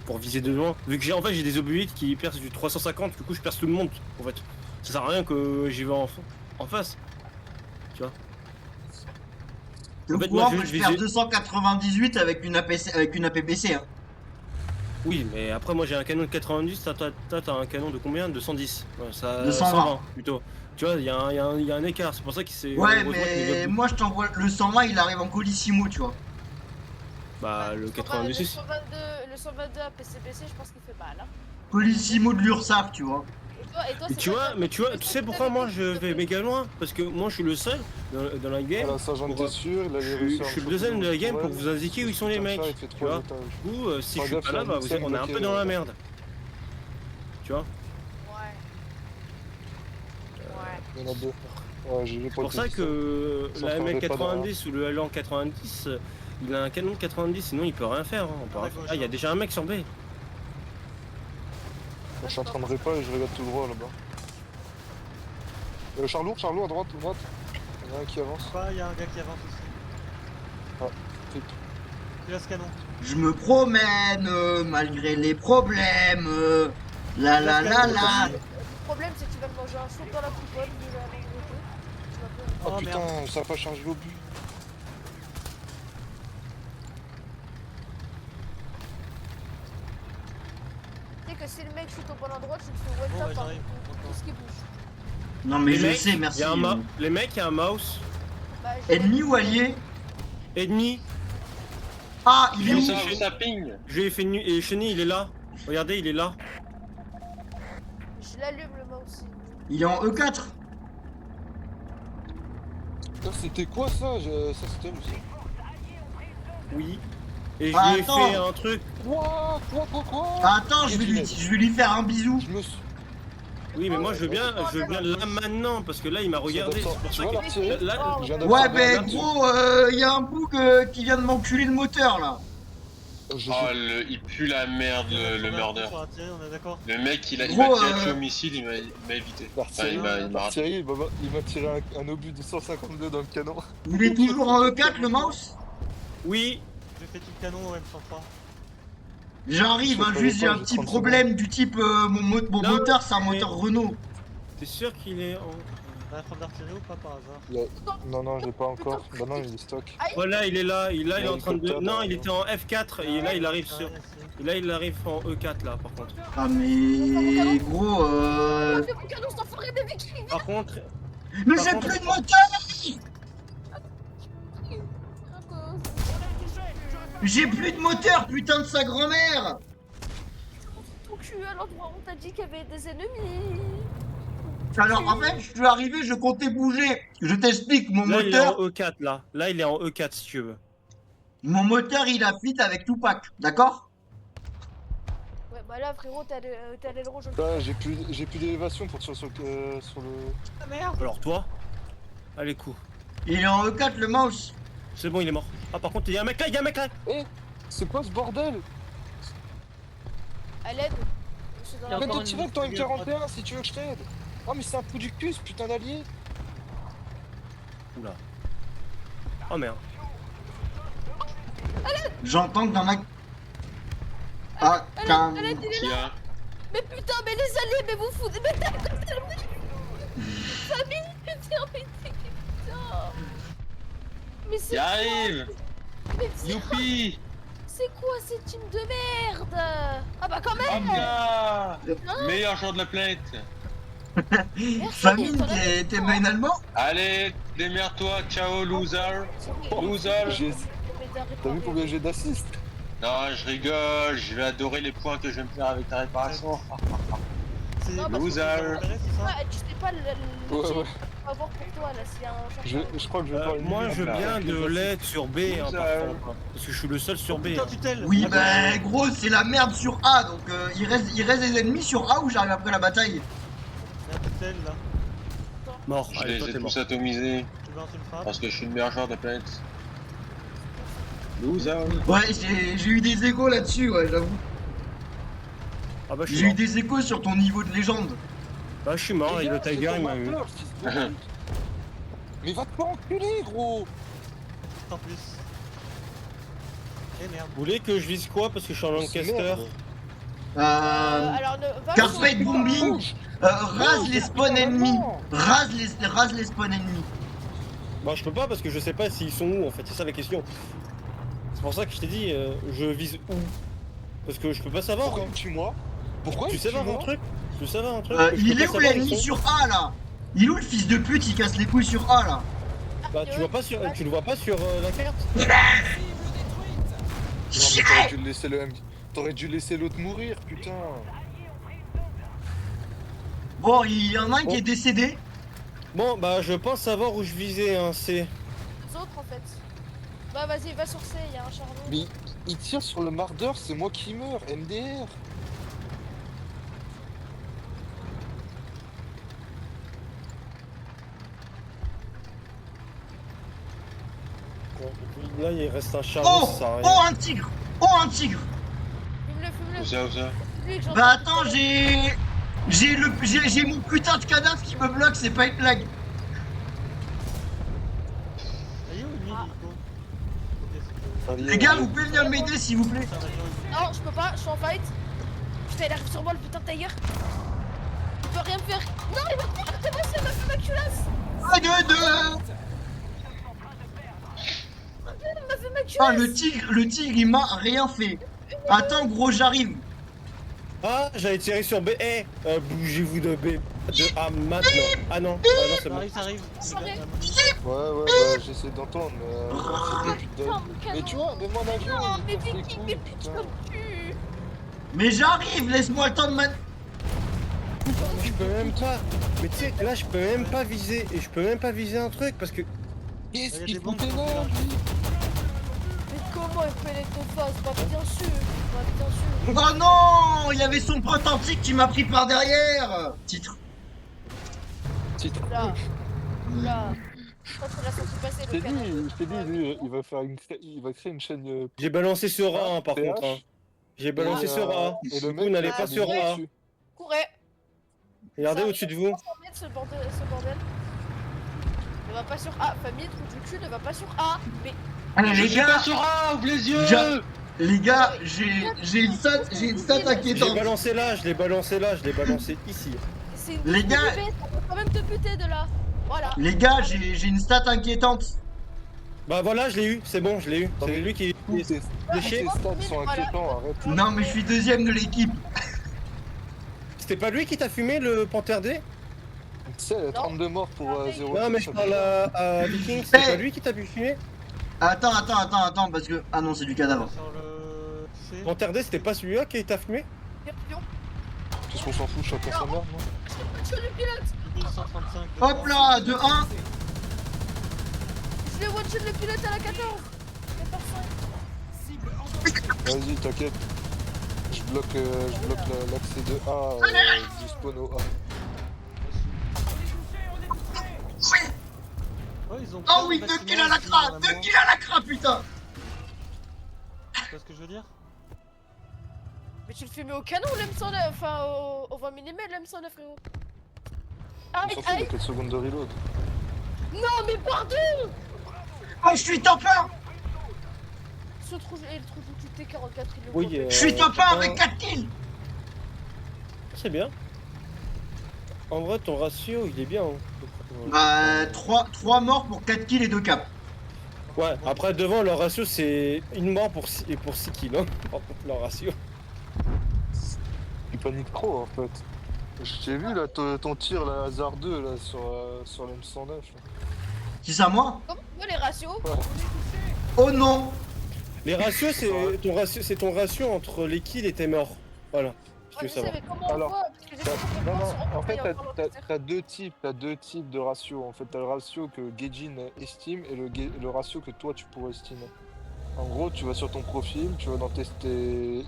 Pour viser de loin. Vu que j'ai des obus qui percent du 350, du coup, je perce tout le monde. En fait, ça sert à rien que j'y vais en face. Le En fait, courant moi, peut je te faire visais- 298 avec une APPC. Hein. Oui, mais après, moi, j'ai un canon de 90. T'as un canon de combien? De 110. Ouais, ça, 220. plutôt. Tu vois, il y a un écart. C'est pour ça qu'il s'est. Ouais, heureusement qu'il mais est- moi, je t'envoie le 120, il arrive en colissimo, tu vois. Bah, le 96. Le 122 à PCPC, je pense qu'il fait mal. Hein. Colissimo de l'URSAF, tu vois. Et toi, Mais tu vois, tu sais pourquoi moi je vais méga loin? Parce que moi je suis le seul dans la game. Voilà, ça j'en étais sûr. Il avait réussi à Je suis le me deuxième de la choper game dans pour le vous indiquer où ils sont les mecs. Chercheur, il fait Tu 3 vois? étages. Du coup, si je suis Regarde, pas là, c'est bah, un on est mixel un peu bloqué, dans la là. merde. Tu vois? Ouais. Ouais. Il y en a deux. Ouais, j'ai C'est pour ça que Ça la ferait pas ML90 ou le Allan 90, il a un canon de 90, sinon il peut rien faire. Hein. On peut rien faire. Ah, il y a déjà un mec sur B. Je suis en train de réparer et je regarde tout droit là-bas. Charlot, à droite, Il y en a un qui avance. Il y a un gars qui avance aussi. Ah, flip. Il a ce canon. Je me promène malgré les problèmes. La la la la. Le problème, c'est que tu vas me manger un saut dans la coupole de la majorité. Tu vas pas- Oh, Oh, putain, merde. ça a pas chargé l'obus. Tu sais que si le mec shoot au bon endroit, tu le fais one Bon, tap ouais, par j'arrive. tout ce qui bouge. Non, mais Les je mecs, sais, merci. Les mecs, il y a un mouse. Bah, je- Ennemi ou allié? Ennemi. Ah, il est Où où? ça ping? Je lui ai fait nu. Et Chenille, il est là. Regardez, il est là. Je l'allume le mouse aussi. Il est en E4. C'était quoi ça? Ça c'était où ça? Oui. Et je Ah, lui ai attends. fait un truc. Quoi? Attends, je vais lui faire un bisou. Je me suis... Oui, mais moi je veux bien là maintenant parce que là il m'a regardé. Attends, C'est pour tu ça vois que l'artillerie? là, Je viens Ouais, d'observer mais un gros, il y a un bouc qui vient de m'enculer le moteur là. Je Oh, sais. il pue la merde, le murder. Sur la tirée, on est d'accord. Le mec, il m'a Gros, tiré au missile, il m'a évité. Enfin, il m'a raté. L'artillerie, il m'a tiré un obus de 152 dans le canon. Il est toujours en E4 le mouse? oui, J'ai fait tout le canon au M103. J'arrive, hein, juste j'ai un petit problème du type mon Non, moteur c'est un mais- moteur Renault. t'es sûr qu'il est en. T'as la frappe d'artillerie ou pas par hasard? Non, je l'ai pas encore. Bah non, il est stock. Voilà, il est là, il est en train de. Hélicoptère, Non, là. il était en F4 et là il arrive Ah, sur. merci. Et là il arrive en E4 là par contre. Ah mais gros Fais mon canon, cet enfoiré de mec. Par contre, mais Par j'ai contre- plus de moteur. J'ai plus de moteur, putain de sa grand-mère. Ton cul à l'endroit où on t'a dit qu'il y avait des ennemis. Alors en fait, je suis arrivé, je comptais bouger. Je t'explique, mon là il est en moteur, E4 là. Là il est en E4 si tu veux. il a fit avec Tupac, d'accord? Ouais, bah là, frérot, t'as l'aileron jaune. Là, j'ai plus d'élévation pour tirer sur le... Ah merde! Alors toi, allez coup. Il est en E4 le mouse. C'est bon, il est mort. Ah par contre il y a un mec là, il y a un mec là. C'est quoi ce bordel? À l'aide. Je suis dans la Encore Arrête de une tirer avec ton boucle de M41 si tu veux que je t'aide. Oh mais c'est un trou du cul ce putain d'allié. Oula. Oh merde. J'entends que dans ma... Ah, qu'un... À l'aide, il est Qui là. a? Mais putain, mais les alliés, mais vous foutez. Mais t'as famille, putain, mais putain. Mais Il c'est. arrive! Mais c'est- Youpi! c'est quoi cette team de merde? Ah bah quand même. Hop là! Meilleur joueur de la planète! Merci, Famine, t'en as t'es main allemand? Allez, démerde-toi, ciao loser! Loser! T'as vu combien j'ai d'assist? Non, je rigole, je vais adorer les points que je vais me faire avec ta réparation. C'est Non, parce que loser. c'est l'intérêt, c'est ça. Ah, tu sais pas le Ouais, jet ouais. qu'on va avoir pour toi là, s'il y a un champion. Je crois que je vais faire une Moi, minute. je veux bien de l'aide sur B, hein, par Loser. contre. hein, Parce que je suis le seul sur B. Putain, hein. tutelle. Oui, Attends, bah gros, c'est la merde sur A, donc il reste des ennemis sur A où j'arrive après la bataille. la tutelle là. Mort. Je Allez, les toi, ai t'es mort. tous atomisés Tu veux un tu le frappes. parce que je suis le meilleur joueur de la planète. Loser. Ouais, j'ai eu des échos là-dessus, ouais, j'avoue. Ah bah, je suis J'ai eu mort. des échos sur ton niveau de légende. Bah, je suis mort et le Tiger, il m'a eu. Mais va te pas enculer, gros. En plus. Eh merde. Vous voulez que je vise quoi? Parce que je suis en Lancaster. Merde. Alors, va Carpet sur- bombing, rase les spawns ennemis. Rase les spawns ennemis. Bah, je peux pas parce que je sais pas s'ils sont où en fait, c'est ça la question. C'est pour ça que je t'ai dit, je vise où? Parce que je peux pas savoir. Pourquoi hein. tue-moi? Pourquoi Tu sais tue-moi voir un truc? Tu sais voir un truc? Je Il peux est pas où savoir, l'ennemi ils sont- sur A là? Il est où le fils de pute? Il casse les couilles sur A là. Bah, tu vois pas sur, tu le vois pas sur la carte? Non, mais t'aurais dû laisser t'aurais dû laisser l'autre mourir, putain. Bon, il y en a un qui est décédé. Bon, bah, je pense savoir où je visais un C. Les autres en fait. Bah vas-y, va sur C, il y a un charbon. Mais il tire sur le mardeur, c'est moi qui meurs, MDR. Bon, là, il reste un charbon, Oh, ça sert à oh rien. un tigre. Oh un tigre. Fume-le. Où ça, où ça? Lui, que j'entends Bah tout à attends, l'heure. j'ai mon putain de cadavre qui me bloque, c'est pas une blague. Ah, il est où le mid, Ah. Nico? Ok, c'est Allez, Les gars, vous pouvez venir m'aider s'il vous plaît. ça, on a bien Non, je peux pas, je suis en fight. Putain, il arrive sur moi le putain de Tiger. Il peut rien me faire. Non, il va pas arrêter moi, c'est ma fait ma culasse. Ah, deux. Il m'a fait ma culasse. Ah le tigre il m'a rien fait. Attends gros j'arrive. Ah, j'allais tirer sur B. Eh, bougez-vous de B. De A maintenant. Ah non, c'est bon. Ça arrive. Ça arrive. Ouais, bah, j'essaie d'entendre, mais... Putain, Mais tu vois, mais mon avion, non, il mais me casse les Vicky, couilles, mais putain, putain. tu. Mais j'arrive, laisse-moi le temps de Je peux même pas. Mais tu sais, là, je peux même pas viser. Et je peux même pas viser un truc parce que. Qu'est-ce Il y a qu'il des bombes foutait qui là, sont là. lui? Mais comment il pénètre de face? Bah bien sûr, bah bien sûr. Oh non, il y avait son pote antique qui m'a pris par derrière. Titre. Titre. Là, là. Quand on l'a senti passer Je le t'ai canon. dit, lui, il va créer une chaîne... J'ai balancé sur A, hein, par PH. contre. Hein. J'ai balancé sur A. Et Du le coup, mec, n'allez il a pas sur bougé A. dessus. Courez. Regardez Ça au-dessus de vous. arrive à 500 mètres, ce bordel. Ne va pas sur A. Famille, trou du cul, ne va pas sur A. Mais Allez les gars, sur A, ouvre les yeux! les gars, j'ai une stat J'ai inquiétante. balancé là, je l'ai balancé là, je l'ai balancé ici. c'est une Les gars- bête, on peut quand même te buter de là. Voilà. Les gars, j'ai une stat inquiétante. Bah voilà, je l'ai eu, c'est bon, je l'ai eu. Non, C'est mais lui qui. Tous tes Déchet. stats sont inquiétants, arrête. Non mais je suis deuxième de l'équipe. C'était pas lui qui t'a fumé le Panther D? Tu sais, 32 morts pour 0. Non, mais je parle à Viking, c'était pas lui qui t'a fumé? Attends, parce que... Ah non, c'est du cadavre. Sur le C. Panther D, c'était pas celui-là qui t'a fumé? Pion. Qu'est-ce qu'on s'en fout, chacun sa merde, moi. Je le pilote. 1135. Hop là, de 1. Je vais one-shot le pilote à la 14. Y'a personne. Vas-y, t'inquiète. Je bloque l'accès de A du spawn au A. Oh, ils ont Oh oui, 2 kills à la cra, 2 kills à la cra, putain. Tu vois ce que je veux dire? Mais tu le fumais au canon ou l'M109? Enfin, au 20 mm l'M109, frérot. On Arrête, s'en fout, il y a arrête. 4 secondes de reload. Non, mais pardon. Oh, je suis top 1. Ce trou et le trou du T44, il le Oui, voit. Je suis top 1 putain. avec 4 kills. C'est bien. En vrai, ton ratio, il est bien. Hein. Bah, 3 morts pour 4 kills et 2 caps. Ouais, après, devant, leur ratio, c'est une mort pour 6 kills. Hein. Par contre, leur ratio. Il panique trop, en fait. Je t'ai vu, là, ton tir, là, hasard 2, là, sur l'M109. Qui ça, moi? Comment on voit les ratios? Ouais. Oh non. Les ratios, Ouais. c'est ton ratio entre les kills et tes morts. Voilà. Si tu Ouais, veux je sais, savoir. mais comment on Alors, voit? Parce que j'ai T'as- pas compris Non, comment non, sur en fait, Orphan, il y a encore Lancaster. t'as deux types de ratios. En fait, t'as le ratio que Gaijin estime et le ratio que toi tu pourrais estimer. En gros, tu vas sur ton profil, tu vas dans tes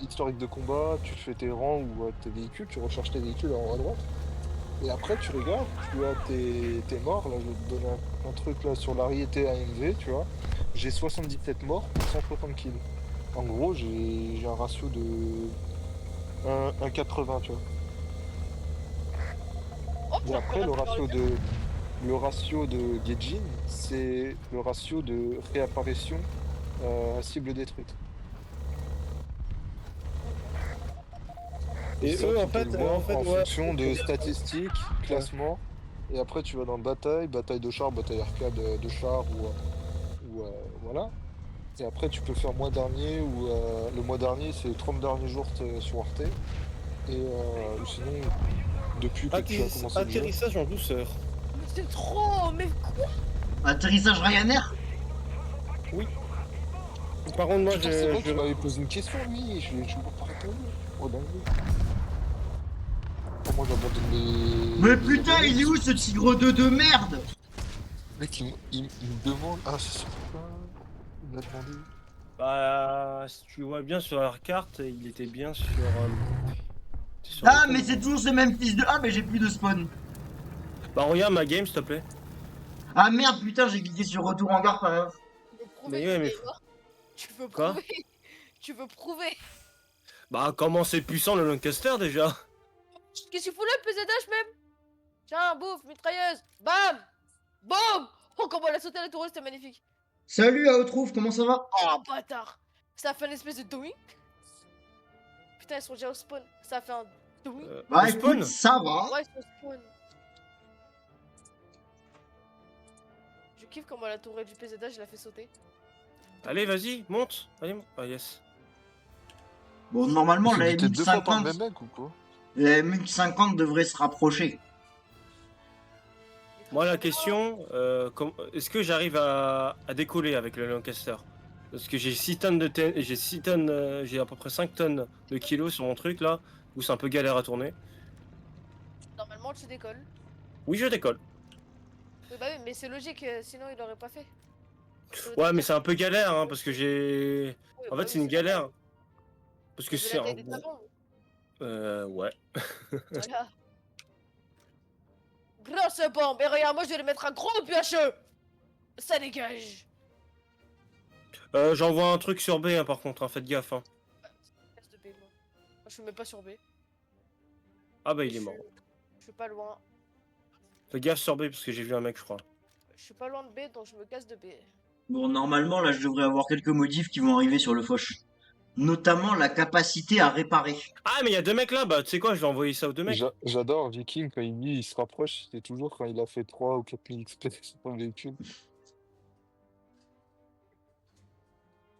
historiques de combat, tu fais tes rangs ou tes véhicules, tu recherches tes véhicules en haut à droite. Et après, tu regardes, tu as tes morts. Là, je vais te donner un truc là sur l'ariété AMV, tu vois. J'ai 77 morts pour 160 kills. En gros, j'ai un ratio de 1,80, tu vois. Oh, Et j'ai après, repéré par le cœur. le ratio de Gaijin, c'est le ratio de réapparition à cible détruite. Et Et ça, eux, tu peux le voir en ouais. fonction de statistiques, classement. Et après, tu vas dans bataille de char, bataille arcade de char voilà. Et après, tu peux faire mois dernier ou le mois dernier, c'est 30 derniers jours sur Arte. Ou sinon, depuis que tu as commencé le jeu. Atterrissage en douceur. Mais c'est trop, mais quoi? Atterrissage Ryanair? Oui. Par contre, moi, Putain, c'est vrai que tu m'avais posé une question, oui, je lui ai pas répondu. Oh, dingue. Oh, moi, j'abandonne Mais mes putain, abonnés il est parce où que ce tigre de merde? le mec, il me demande. Ah, c'est sur quoi? Il m'a demandé. Bah, si tu vois bien sur la carte, il était bien sur le Ah, mais compte. c'est toujours ce même fils de... Ah, mais j'ai plus de spawn. Bah, regarde ma game, s'il te plaît. Ah merde, putain, j'ai cliqué sur retour en gare par erreur. Tu veux prouver Mais que ouais, t'es mais gamer? Tu veux quoi? prouver? Tu veux prouver? Bah, comment c'est puissant le Lancaster déjà? Qu'est-ce que tu fous là, PZH même? Tiens, bouffe, mitrailleuse. Bam! Boum! Oh, comment elle a sauté à la tourelle, c'était magnifique. Salut, à Outrouve, comment ça va? Oh, bâtard! Ça a fait une espèce de doink. Putain, ils sont déjà au spawn. Ça a fait un doink. Bah Au écoute, spawn? ça va. Ouais, ils sont au spawn. Je kiffe comment la tourelle du PZH, je la fait sauter. Allez, vas-y, monte. Allez, ah, yes. Bon, Il normalement, fait buter 2 fois par le même mec ou quoi? La MX-50 devrait se rapprocher. Moi, la question, est-ce que j'arrive à décoller avec le Lancaster? Parce que j'ai 6 tonnes j'ai 6 tonnes, j'ai à peu près 5 tonnes de kilos sur mon truc là, où c'est un peu galère à tourner. Normalement, tu décolles. Oui, je décolle. Oui, bah oui, mais c'est logique, sinon il aurait pas fait. Ouais, mais c'est un peu galère, hein, parce que j'ai... Oui, En bah fait, oui, c'est une normal. galère. Parce que T'as vu c'est la un... taille des tapons? Ouais. Voilà. Grosse bombe! Et regarde, moi je vais lui mettre un gros piocheux! Ça dégage! J'envoie un truc sur B, hein, par contre, hein, faites gaffe. Hein. Casse de B, moi. Moi, je suis même pas sur B. Ah bah, il est mort. Je suis pas loin. Fais gaffe sur B, parce que j'ai vu un mec, je crois. Je suis pas loin de B, donc je me casse de B. Bon, normalement, là, je devrais avoir quelques modifs qui vont arriver sur le Foch. Notamment la capacité à réparer. Ah, mais il y a 2 mecs là, bah, tu sais quoi, je vais envoyer ça aux 2 mecs. J'adore Viking quand il dit il se rapproche, c'est toujours quand il a fait 3 ou 4 000 XP sur son véhicule.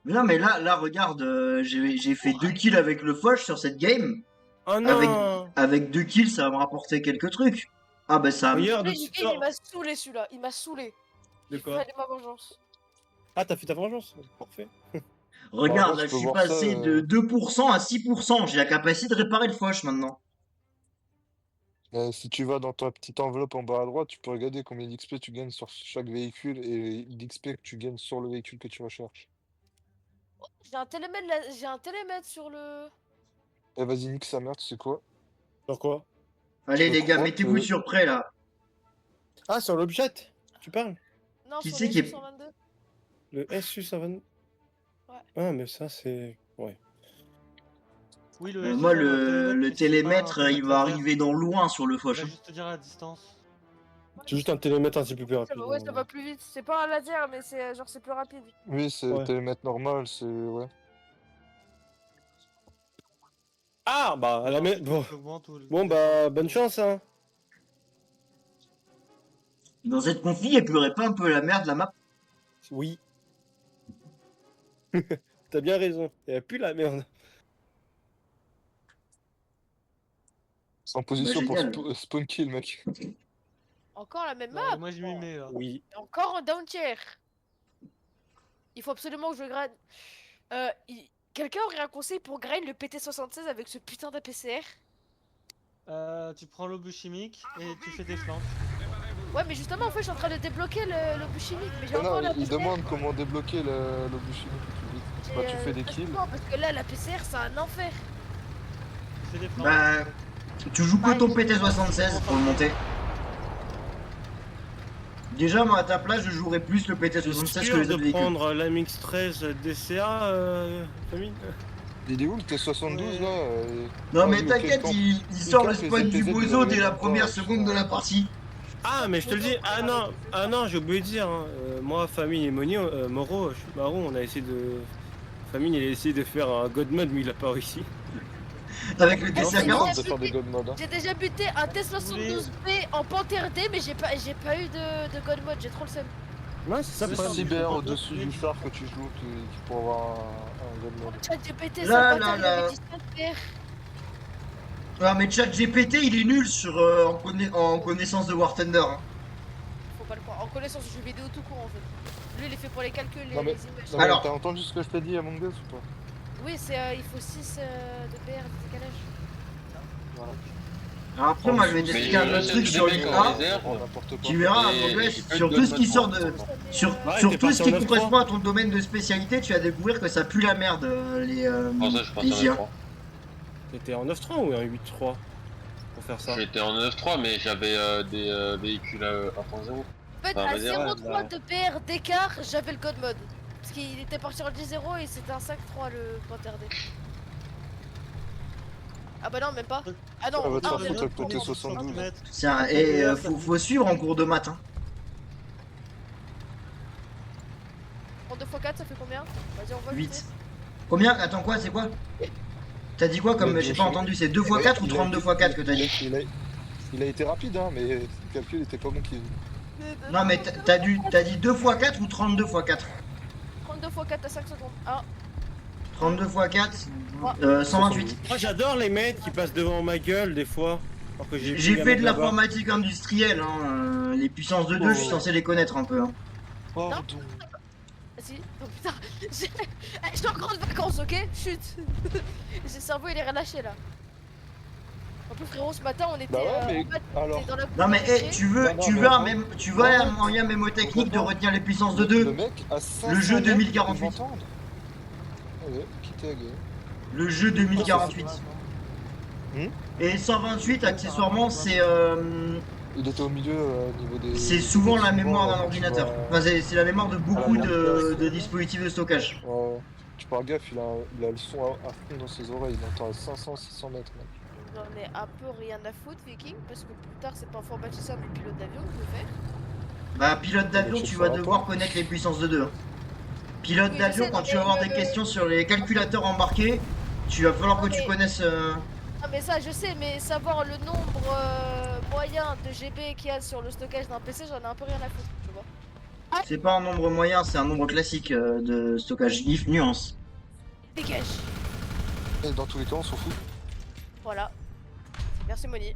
Mais non, mais là, regarde, j'ai fait 2 kills avec le Foch sur cette game. Oh Avec, non! avec 2 kills, ça va me rapporter quelques trucs. Ah bah ça... Regarde, Il m'a saoulé celui-là, il m'a saoulé. De Il quoi? fallait ma vengeance. Ah, t'as fait ta vengeance? Parfait. Regarde, Moi, là, tu je peux suis voir ça. passé de 2% à 6%. J'ai la capacité de réparer le Foch maintenant. Si tu vas dans ta petite enveloppe en bas à droite, tu peux regarder combien d'XP tu gagnes sur chaque véhicule et l'XP que tu gagnes sur le véhicule que tu recherches. J'ai un télémètre là, j'ai un télémètre sur le. Eh vas-y, nique sa mère, tu sais quoi? Sur quoi? Allez Je les gars, crois mettez-vous que- sur prêt là. Ah, sur l'objet, tu parles? Non, Qui sur c'est le qui est- 122. Le SU-122? Ouais. Ah, mais ça, c'est... Ouais. Oui, le Moi, SU, le mais c'est pas un télémètre, il va laser. arriver dans loin sur le Il Foch. va juste te dire la distance. C'est juste un télémètre un petit peu plus Ça rapide. va, ouais, ça va plus vite. C'est pas un laser, mais c'est genre c'est plus rapide. Oui, c'est Ouais. télémètre normal, c'est. Ouais. Ah, bah, à la Non, même... tu Bon. augmentes ou- Bon, bah, bonne chance, hein. Dans cette config, il pleurait pas un peu la merde la map. Oui. T'as bien raison. Il a plus la merde. C'est en position pour génial. spawn kill, mec. Encore la même Ouais, map. moi je m'y mets là. Oui. Et encore un down tier. Il faut absolument que je grade. Quelqu'un aurait un conseil pour grind le PT76 avec ce putain d'APCR? Tu prends l'obus chimique et tu fais des flancs. Ouais, mais justement, en fait, je suis en train de débloquer l'obus chimique, mais j'ai Ah encore non, il l'APCR. demande comment débloquer l'obus chimique le plus vite. Bah, tu fais des kills. Parce que là, l'APCR, c'est un enfer. Tu fais des flancs. Bah, tu joues que ton PT76 pour le monter. Déjà, moi à ta place, je jouerais plus le C'est PT76 que sûr les autres de véhicules. prendre l'AMX 13 DCA, famille. Il est où le T72 Ouais. là Non, Ah, mais oui, ok, t'inquiète, camp. il sort camp le les spawn du ZTZ, bozo il dès la aurait première pas, seconde de la partie. Ah, mais je te le dis, ah non, j'ai oublié de dire, hein. Moi, famille et Moro, je suis marron, on a essayé de. Famille, il a essayé de faire un God mode, mais il a pas réussi. Avec le Non, c'est TCA40. marrant de faire des god mode. Hein. J'ai déjà buté un T72B en Panther D, mais j'ai pas eu de God mode, j'ai trop le seum. Ouais, c'est ça le C'est problème. cyber au-dessus du char que tu joues qui pourrait avoir un god mode. Chat GPT, Là, ça là, bâtard, il là. avait dit 5 PR. Ah, mais ChatGPT, il est nul sur, en connaissance de War Thunder. Hein. Faut pas le croire. En connaissance du jeu vidéo tout court en fait. Lui, il est fait pour les calculs, Non, mais- les images. Non, mais Alors. t'as entendu ce que je t'ai dit à Among Us ou pas? Oui, c'est il faut 6 de PR de décalage. Voilà. Alors après, moi, je vais Mais t'expliquer un là, autre c'est truc des sur mecs en l'IA. réserve. N'importe quoi. Tu verras, Et- Among et Us, il peut sur te tout ce qui God sort mode, de. pour l'instant. Sur, Ouais, sur t'es tout parti ce en qui 9-3. correspond à ton domaine de spécialité, tu vas découvrir que ça pue la merde, Pour ça, je pense les en IA. 9-3. T'étais en 9-3 ou en 8-3 pour faire ça? J'étais en 9-3, mais j'avais des véhicules 1.0. En fait, Ah, à vas-y, 0,3 ouais, de PR d'écart, j'avais le God mode. Parce qu'il était parti en 10-0 et c'était un 5-3 le Panther D. Ah bah non, même pas. Ah non, Ça va te faire 1-0. foutre avec ton T72. C'est un- Et faut suivre en cours de maths. Hein. En 2x4, ça fait combien? Vas-y, on voit 8. Combien? Attends, quoi? C'est quoi? T'as dit quoi comme. Le J'ai pas deux entendu, c'est 2x4 ou Il a 32x4 que t'as dit? Il a été rapide, hein, mais le calcul était pas bon qu'il. Non, mais t'as dit 2x4 ou 32x4? 32x4 à 5 secondes. Ah, 32x4, 128. Moi, j'adore les mecs qui passent devant ma gueule des fois. Alors que J'ai plus fait de gamins là-bas. l'informatique industrielle, hein. Les puissances de 2, je suis censé les connaître un peu. Hein. Pardon. ah si. Oh putain. Je suis en grande vacances, ok? Chut. J'ai le cerveau, il est relâché là. En plus, frérot, ce matin, on était Bah ouais, mais en fait, alors. dans la Non, mais cour tu veux, Non, non, tu mais veux un attends. même, tu veux un moyen mémotechnique de Attends. retenir les puissances de Le 2. mec a 500 Le jeu mètres 2048. pour m'entendre. Ah ouais, qui tag. Le jeu 2048. Hmm Et 128, accessoirement, c'est Il était au milieu au niveau des. c'est souvent la mémoire d'un quand tu ordinateur. vas- Enfin, c'est la mémoire de beaucoup la de dispositifs de stockage. Ouais, tu parles gaffe, il a le son à fond dans ses oreilles, il entend à 500-600 mètres, mec. J'en ai un peu rien à foutre, Viking, parce que plus tard, c'est pas informaticien mais pilote d'avion que je veux faire. Bah, pilote d'avion, Mais tu tu vas feras devoir pas. connaître les puissances de 2. Hein. Pilote Oui, je d'avion, sais, quand non, tu vas mais avoir des questions sur les calculateurs embarqués, tu vas falloir que Non, tu mais- connaisses. Ah mais ça je sais, mais savoir le nombre moyen de GB qu'il y a sur le stockage d'un PC, j'en ai un peu rien à foutre, tu vois. C'est pas un nombre moyen, c'est un nombre classique de stockage. If nuance. Dégage. Et dans tous les cas, on s'en fout. Voilà. Merci Moni.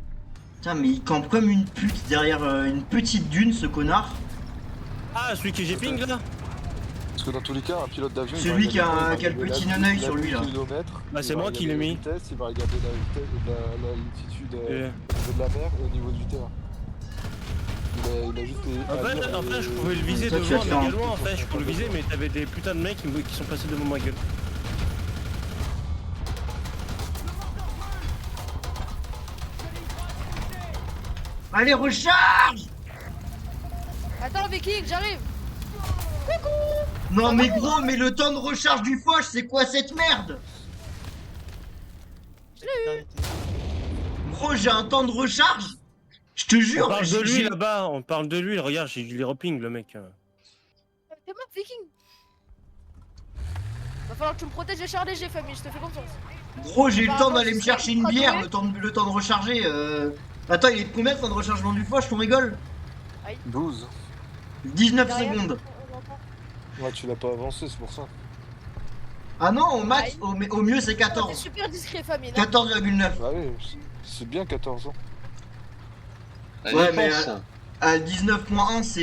Putain, mais il campe comme une pute derrière une petite dune, ce connard. Ah, celui que j'ai ping là? Parce que dans tous les cas, un pilote d'avion. il va Celui qui a regarder un- quoi, qui a le il va petit regarder neneuil la sur lui, là. kilomètre, Bah, il c'est va moi qui l'ai regarder mis. la vitesse, il va regarder l'altitude au niveau de la mer et au niveau du terrain. Il a juste. En fait, je pouvais le viser Toi, tu vas devant, te mais faire un également, en fait, je pouvais le viser, mais t'avais des putains de mecs qui sont passés devant ma gueule. Allez, recharge! Attends Viking, j'arrive. Non, mais gros, mais le temps de recharge du Foch, c'est quoi cette merde? Gros, j'ai un temps de recharge? Je te On jure, parle de lui j'ai- là-bas, on parle de lui, regarde, j'ai les reping le mec. T'es mort Viking. Va falloir que tu me protèges les chars légers famille, je te fais confiance. Gros, j'ai eu le temps Apparemment, d'aller me tu chercher sais une pas bière, jouer. le temps de recharger. Attends, il est de combien le temps de rechargement du Foch, on rigole? 12. 19 Derrière, secondes. on entend. Ouais, tu l'as pas avancé, c'est pour ça. Ah non, au max, au mieux c'est Oh, t'es 14. super discret famille, non? 14,9. Bah oui, c'est bien 14 ans. La Ouais, mais, défense. À 19.1, c'est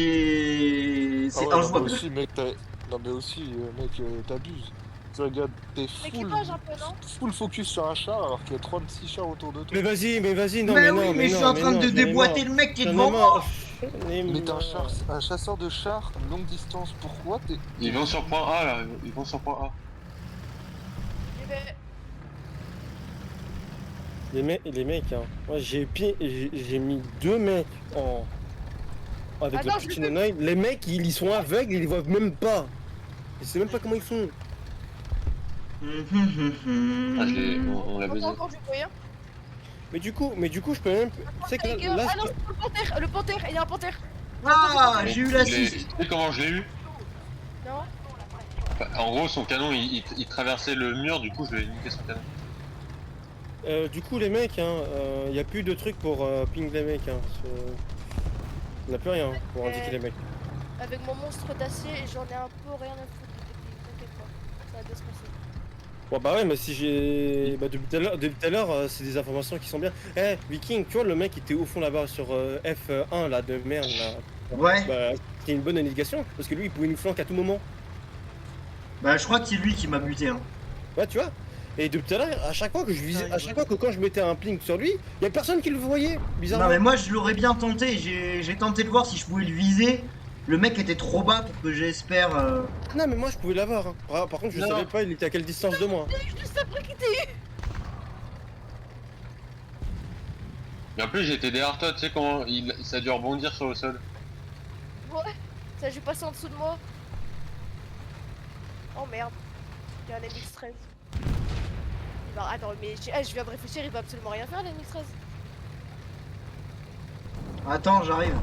Ah ouais, non, mais injouable. aussi, mec, non, mais aussi, mec, t'abuses. Tu regardes, t'es L'équipage un peu, non? full focus sur un char alors qu'il y a 36 chars autour de toi. Mais vas-y, non, Mais mais oui, non, mais je suis non, en train non, de j'en ai déboîter marre. le mec qui est J'en ai devant marre. moi. J'en ai Mais t'es marre. un chasseur de chars longue distance, pourquoi t'es... Ils vont sur point A là, ils vont sur point A. Eh ben, Les mecs, hein. Moi j'ai mis 2 mecs en. Avec Ah la non, je petite peux- nanoï. Les mecs, ils sont aveugles, ils les voient même pas. Je sais même pas comment ils font. Ah, on l'a on baisé. entend encore du bruit, hein. Mais du coup, je peux même. Tu sais que Tiger. là, Ah non, c'est le panthère, il y a un panthère. Ah, j'ai eu Tu l'assist. sais comment je l'ai eu? Non? Enfin, en gros, son canon il traversait le mur, du coup je lui ai niqué son canon. du coup, les mecs, hein, y a plus de trucs pour ping les mecs. Hein. On a plus rien pour indiquer les mecs. Avec mon monstre d'acier, j'en ai un peu rien à foutre de technique, t'inquiète pas. Ça va bien se passer. Bon bah ouais, mais si j'ai... Bah depuis tout à l'heure, c'est des informations qui sont bien. Eh, Viking, tu vois le mec qui était au fond là-bas sur F1 là, de merde là. Ouais. Bah, c'est une bonne indication, parce que lui il pouvait nous flanquer à tout moment. Bah, je crois que c'est lui qui m'a buté. Hein. Ouais, tu vois. Et depuis tout à l'heure, à chaque fois que je visais, à chaque fois que quand je mettais un ping sur lui, y a personne qui le voyait, bizarrement. Non, mais moi, je l'aurais bien tenté. J'ai tenté de voir si je pouvais le viser. Le mec était trop bas pour que j'espère. Non, mais moi je pouvais l'avoir. Hein. Par contre, je Non. savais pas il était à quelle distance de moi. Juste après qu'il t'ait eu. Mais en plus j'étais derrière toi, tu sais comment ça a dû rebondir sur le sol. Ouais, ça j'ai passé en dessous de moi. Oh merde. Il y a un MX-13. Attends, mais je viens de réfléchir, il va absolument rien faire l'MX-13. Attends, j'arrive.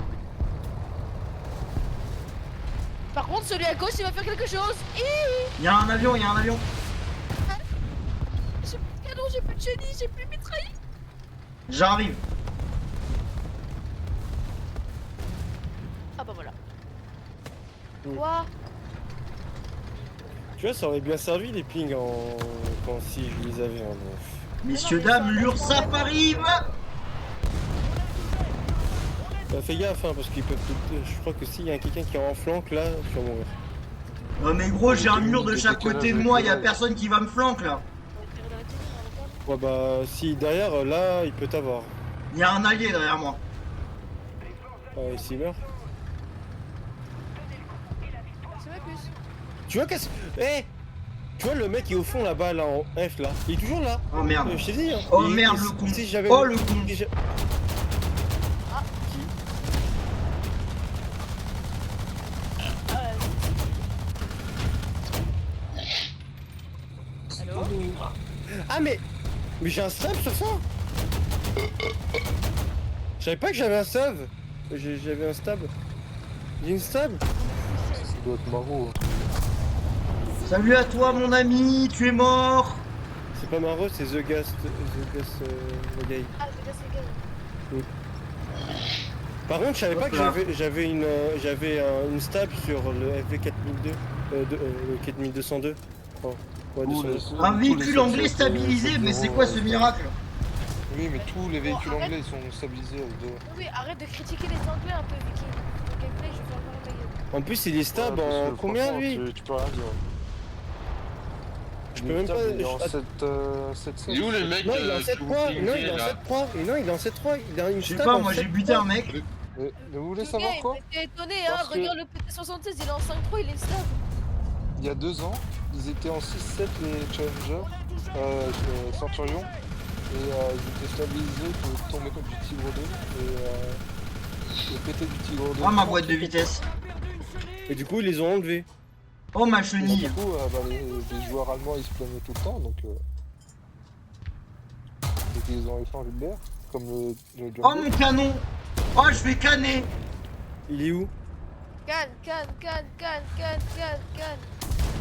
Par contre, celui à gauche, il va faire quelque chose. Il y a un avion, il y a un avion. J'ai plus de canon, j'ai plus de chenille, j'ai plus de mitraille. J'arrive. Ah bah voilà. Mm. Quoi? Tu vois, ça aurait bien servi les pings quand si je les avais en. Messieurs, mais ça dames, va, l'URSSAF arrive. Bah, fais gaffe, hein, parce qu'ils peuvent. Je crois que s'il y a quelqu'un qui est en flanque là, tu vas mourir. Non, mais gros, j'ai un mur de chaque côté de moi. Il y a personne qui va me flanquer là. Ouais, bah, si derrière là, il peut t'avoir. Il y a un allié derrière moi. Ouais, s'il meurt. C'est ma puce. Tu vois qu'est-ce. Eh, tu vois le mec qui est au fond là-bas, là en F là. Il est toujours là. Oh merde. Je t'ai dit. Hein. Oh merde, le con. Si j'avais. Oh le con. si j'a- Allô? Ah mais j'ai un sub sur ça. Je savais pas que j'avais un sub. J'avais un stab. J'ai une stab. Ça doit être marrant. Salut à toi, mon ami. Tu es mort. C'est pas Maro, c'est The Gas le gars. Ah, c'est bien, c'est gay. Par contre, je savais pas que Hop là. j'avais une stab sur le FV 4002, le 4202. Oh, ouais, 202. Un véhicule anglais stabilisé, mais c'est quoi ce miracle? Oui, mais tous les véhicules arrête. anglais ils sont stabilisés avec deux. Oui, arrête de critiquer les anglais un peu, Vicky. Le gameplay, je vais faire ma gueule. En plus, il est stab Ouais, parce en que combien franchement, lui tu peux rien dire. Je peux même pas. Il est en je- 7, Il est où le mec Non, il est en qui 7.3. vous Non, il pinguait, est en là 7.3. Et non, il est en 7.3. Il a une Je sais stab pas, en moi j'ai 7.3. buté un mec. Mais vous voulez Le savoir gars, quoi? il était étonné, hein. Parce que- Regarde le PT76, il est en 5.3, il est stab. Il y a 2 ans, ils étaient en 6-7 les Challengers, Centurion, et ils étaient stabilisés pour tomber contre du Tigre 2 et péter du Tigre 2. Oh ma boîte de vitesse. Et du coup, ils les ont enlevés. Oh ma Et chenille. du coup, les joueurs allemands ils se plaignaient tout le temps, donc ils ont fait envie de l'air, comme le Oh Jumbo. mon canon. Oh, je vais canner. Il est où? Canne.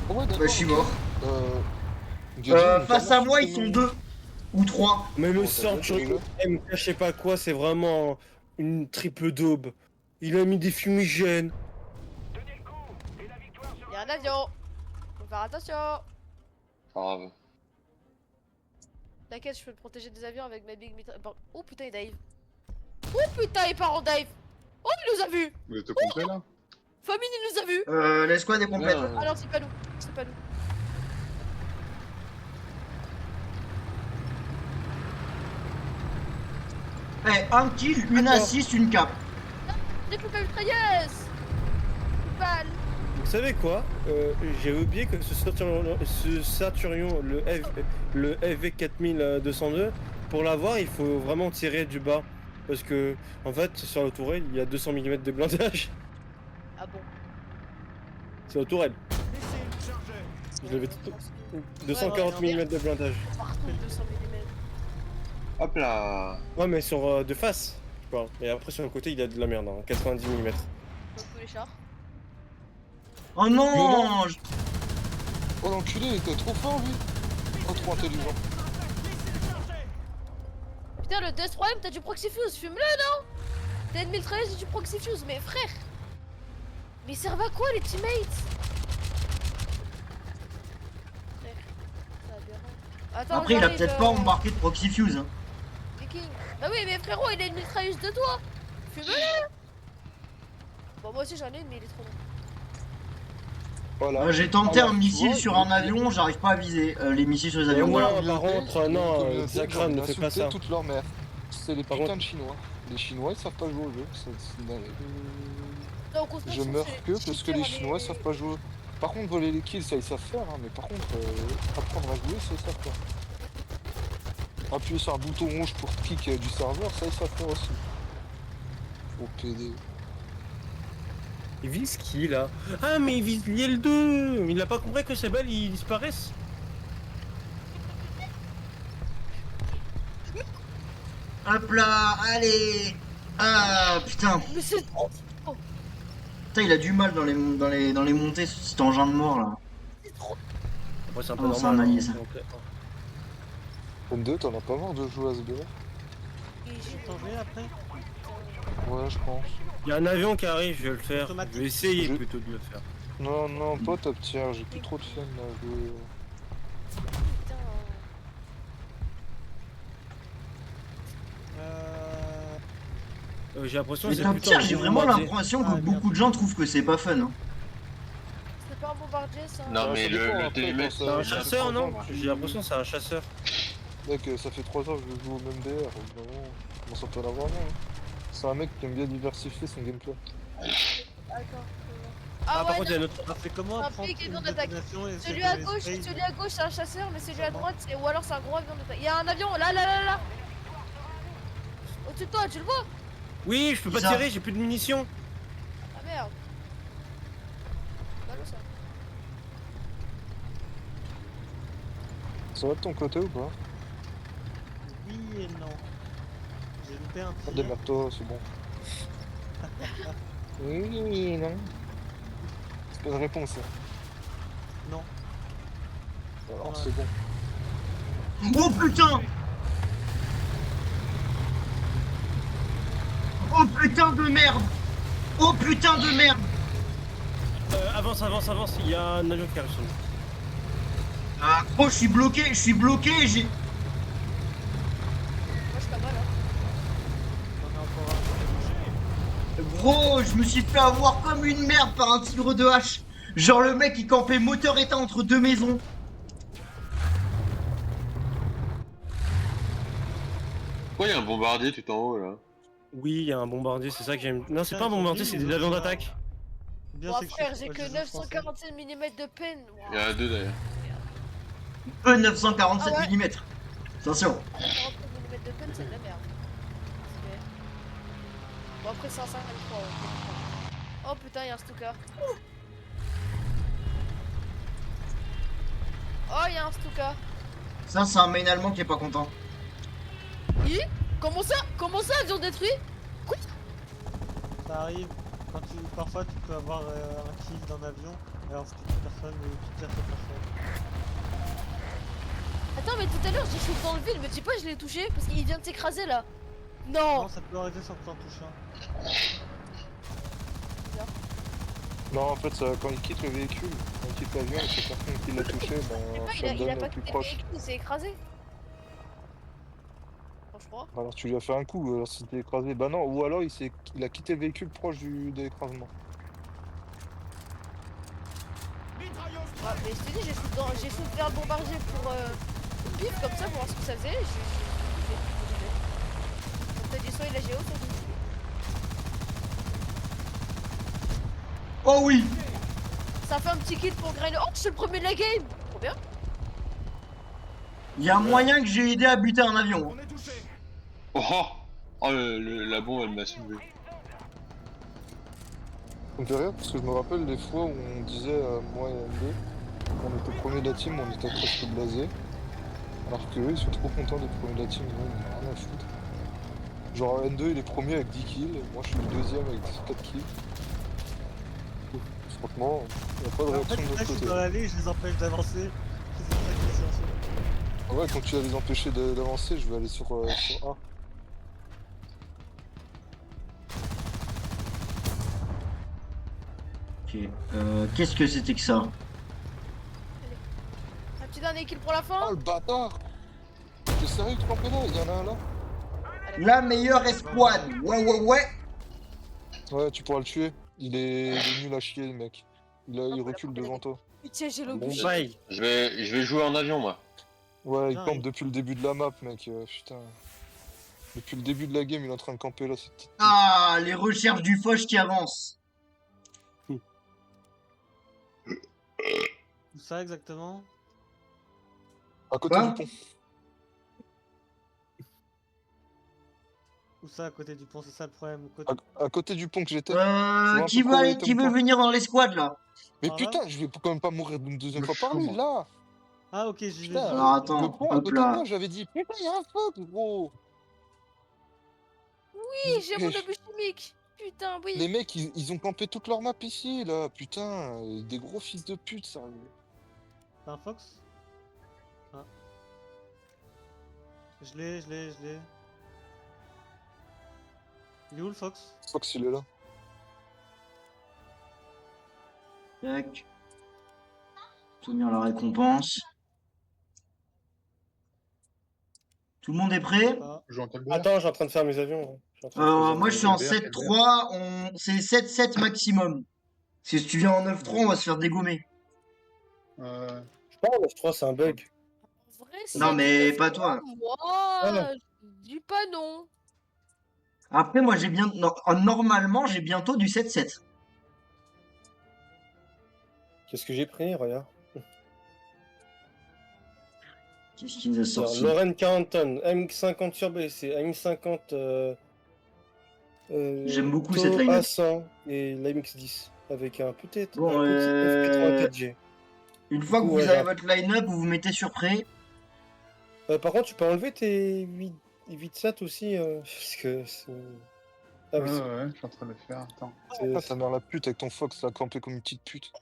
Oh ouais, d'accord, Bah, je suis ok. mort. Dieu, Face à moi, ils sont 2 ou 3. Mais le Comment ça s'appelle, Centurion M, je sais pas quoi, c'est vraiment une triple daube. Il a mis des fumigènes. Il y a un avion. Faut faire attention. Pas grave. T'inquiète, je peux te protéger des avions avec ma big mitraille. Oh putain, il dive. Oh putain, il part en dive. Oh, il nous a vus. Vous êtes au complet là? Famine, il nous a vus. L'escouade est complète. Ouais. Ah non, c'est pas nous. C'est pas nous. Eh, un kill, une Attends. assist, une cap. Découpe la mitrailleuse. Balle. Vous savez quoi? J'ai oublié que ce Saturnion, le FV 4202, pour l'avoir, il faut vraiment tirer du bas. Parce que, en fait, sur la tourelle, il y a 200 mm de blindage. Ah bon. C'est la tourelle. Je l'avais 240 mm de blindage. Partout 200 mm. Hop là. Ouais, mais sur de face, je parle. Et après, sur le côté, il y a de la merde, hein, 90 mm. Comme tous les chars. Oh non, Oh l'enculé, il était trop fort lui. Oh trop intelligent. Putain, le Death Prime, t'as du Proxifuse, fume-le, non? T'as une mitrailleuse et du Proxifuse, mais frère. Mais ils servent à quoi les teammates? Frère, c'est aberrant. Attends, Après, il a j'arrive, peut-être pas embarqué de Proxifuse. Hein. Viking. Bah oui, mais frérot, il a une mitrailleuse de toi. Fume-le. Bon, moi aussi j'en ai une, mais il est trop long. Voilà. J'ai tenté Alors, un tu missile vois, sur un avion, j'arrive pas à viser les missiles sur les avions. non, Voilà. par contre, non, Communauté, Zakran ne fait pas ça. toute leur mère. C'est les Par putains contre- de Chinois. Les Chinois ils savent pas jouer au jeu. C'est une dinguerie. Non, au contraire, Je trouve meurs c'est- que c'est parce que les pire, Chinois savent pas jouer. Par contre, voler les kills, ça ils savent faire, hein, mais par contre, apprendre à jouer, ça ils savent pas. Appuyer sur un bouton rouge pour kick du serveur, ça ils savent faire aussi. Au PD. Il vise qui là? Ah, mais il vise l'IL 2. Il a pas compris que ces balles ils disparaissent. Hop là, allez. Ah putain, Mais c'est trop. putain, il a du mal dans les montées, cet engin de mort là. C'est trop. Ouais, c'est un Ah peu non, c'est normal. un allié, hein, ça. donc, N2, t'en as pas marre de jouer à ce BF? Et j'ai Changer après. Ouais, je pense. Il y a un avion qui arrive, je vais le faire. Automatique. Je vais essayer Je- plutôt de le faire. Non, non, pas top tier, j'ai plus trop de fun là. Putain. J'ai l'impression Mais que c'est top plutôt tier, un j'ai vraiment bombardier. l'impression que Ah, merde. beaucoup de gens trouvent que c'est pas fun. Hein. C'est pas un bombardier ça. Non, Ouais, mais ça dépend, le après, télémètre, quand C'est un ça- chasseur, non? moi. J'ai l'impression que c'est un chasseur. Mec, ça fait 3 ans que je joue au même BR, évidemment. Comment ça peut en avoir un, hein. C'est un mec qui aime bien diversifier son gameplay. D'accord. Ah, Ah par ouais, contre, il y a notre. Alors c'est comment Un apprendre pic et une non d'attaque. détonation et celui c'est à de gauche, l'espace. celui à gauche c'est un chasseur, mais celui à droite c'est ou alors c'est un gros avion d'attaque. Il y a un avion là là là là. Au-dessus de toi, tu le vois? Oui, je peux pas Ça. tirer, j'ai plus de munitions. Ah merde. Ballot ça. Ça va de ton côté ou pas? Oui et non. J'ai loupé un Ah, tir. démerde-toi, c'est bon. Oui, non. C'est pas une réponse. Hein. Non. Alors, Ouais. c'est bon. Oh putain. Oh putain de merde. Oh putain de merde. Avance, avance, avance, il y a un avion qui arrive sur nous. Ah gros, je suis bloqué, j'ai... Moi je suis pas mal hein. On a encore un. Gros, je me suis fait avoir comme une merde par un tigre de hache. Genre le mec il campait moteur éteint entre deux maisons. Pourquoi il y a un bombardier tout en haut là? Oui, il y a un bombardier, c'est ça que j'aime. Non, c'est Putain, pas un ils sont bombardier, nuls, c'est les des avions autres, d'attaque. Bien, Bon c'est frère, je- j'ai moi, que je joue français. 947 mm de peine. Il y en a deux d'ailleurs. 947 Ah ouais. mm. Attention. 47 mm de peine, c'est de la merde. Ok. Bon après c'est un 53. Oh putain, il y a un Stuka. Oh, il y a un Stuka. Ça c'est un main allemand qui est pas content. Comment ça? Comment ça, avion détruit? Ça arrive. Parfois tu peux avoir un kill dans l'avion alors que tu personne ou tu tires sur personne. Attends, mais tout à l'heure j'ai shoot dans le vide, me dis pas je l'ai touché parce qu'il vient de s'écraser là. Non. Non, ça peut arriver sans que t'en touches un. Non, en fait, ça, quand il quitte le véhicule, quand il quitte l'avion et que personne qui l'a touché, Je sais ben, pas, ça il a le donne pas au plus quitté le proche. véhicule, il s'est écrasé. Bon, je crois. Alors tu lui as fait un coup, alors s'il t'est écrasé, bah non, ou alors il a quitté le véhicule proche de l'écrasement. Ouais, mais je te dis, j'ai shoot vers le bombardier pour pif comme ça pour voir ce que ça faisait. Peut-être dit soit il a géo, soit il a Oh oui. Ça fait un petit kill pour grind. Oh, je suis le premier de la game. Trop bien. Il y a moyen que j'ai aidé à buter un avion. Hein. Oh, oh la bombe, elle m'a soulevé. Ça me fait rire parce que je me rappelle des fois où on disait, moi et M2, on était premier de la team, on était presque blasés. Alors qu'eux, ils sont trop contents d'être premiers de la team, nous, on a rien à foutre. Genre N2, il est premier avec 10 kills, moi je suis le deuxième avec 4 kills. Franchement, il n'y a pas de En réaction fait, de là, notre je suis côté. dans l'allée, je les empêche d'avancer. C'est ça qui est silencieux. Ah ouais, quand tu vas les empêcher d'avancer, je vais aller sur A. Ok. Qu'est-ce que c'était que ça? Un petit dernier kill pour la fin. Oh le bâtard! T'es sérieux tu campais là? Il y en a un là? La meilleure escouade. Ouais, ouais, ouais. Ouais, tu pourras le tuer. Il est nul à chier, le mec. Il recule devant toi. Putain, j'ai le Bon bouche. bail. Je vais jouer en avion, moi. Ouais, il Ah, campe oui. depuis le début de la map, mec. Putain. Depuis le début de la game, il est en train de camper là, cette petite. Ah, les recherches du Foch qui avancent. Où ça exactement? À côté Quoi du pont. Où ça à côté du pont? C'est ça le problème. Côté... À côté du pont que j'étais. un Qui peu veut crowé aller, qui comme veut toi. venir dans l'escouade là? Mais Par là putain, je vais quand même pas mourir une deuxième Le fois par lui, chou. là! Ah ok, j'y vais. Putain, Alors le attends, pont à hop côté de moi, là. j'avais dit, putain, y'a un fuck, gros! Oui, j'ai mon Mais- obus chimique. Putain, oui. Les mecs, ils ont campé toute leur map ici, là, putain, des gros fils de pute, sérieux. T'as un fox? Ah. Je l'ai. Il est où le fox? Fox, il est là. Tac. Obtenir la récompense. Tout le monde est prêt? Ah. Je joue en calvaire. Attends, je suis en train de faire mes avions. Je suis en train de faire mes Moi je suis avions. en 7-3, c'est 7-7 maximum. Si tu viens en 9-3, on va se faire dégommer. Euh, Je pense que 9-3, c'est un bug. En vrai, si Non, elle mais dit pas neuf toi. Moi, Ouais. je dis pas non. Après, moi j'ai bien. Normalement, j'ai bientôt du 7-7. Qu'est-ce que j'ai pris, regarde. Qu'est-ce qui nous a Alors, sorti? Lorraine Carrington, M50 sur BC, M50 J'aime beaucoup Tau cette line-up. A100 et la MX10 avec un peut-être Bon, un petit F84G. Une fois que Du coup, vous ouais, avez j'ai- votre line-up, vous vous mettez sur prêt. Par contre, tu peux enlever tes 8 sats aussi parce que c'est... Ah oui, ouais, je suis en train de le faire. Attends. Ah, ta mère la pute avec ton Fox, là, campé comme une petite pute.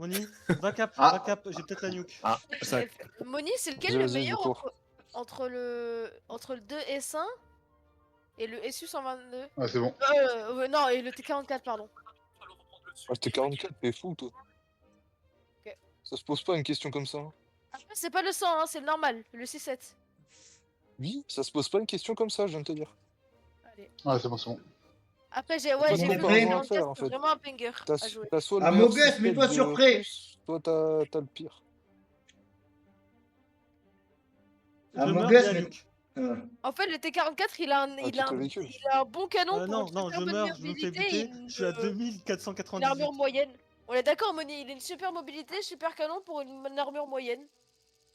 Moni, va cap, Ah. j'ai peut-être la nuke. Ah, ça... Moni, c'est lequel Vas-y, le vas-y, meilleur je cours. entre le 2S1 et le SU-122 Ah, c'est bon. Non, et le T44, pardon. Ah, t'es 44, t'es fou, toi. Ok. Ça se pose pas une question comme ça. Hein. Après, c'est pas le 100, hein, c'est le normal, le C7. Oui, ça se pose pas une question comme ça, je viens de te dire. Allez. Ah, c'est bon, c'est bon. Après, j'ai Pas de vu le comparaison à T44, faire, en c'est fait. vraiment un banger à jouer. T'as soit le Ah, meilleur Mogus, système mets-toi de sur prêt. plus, toi t'as le pire. Ah, Je mon meurs, gars, j'ai la mais- nuke. En fait, le T44, il a un, Ah, tout le véhicule. il a un bon canon pour Non, une non, super je bonne meurs, je me fais mobilité et buter. Je suis à une armure 2498. moyenne. On est d'accord, Moni, il a une super mobilité, super canon pour une armure moyenne.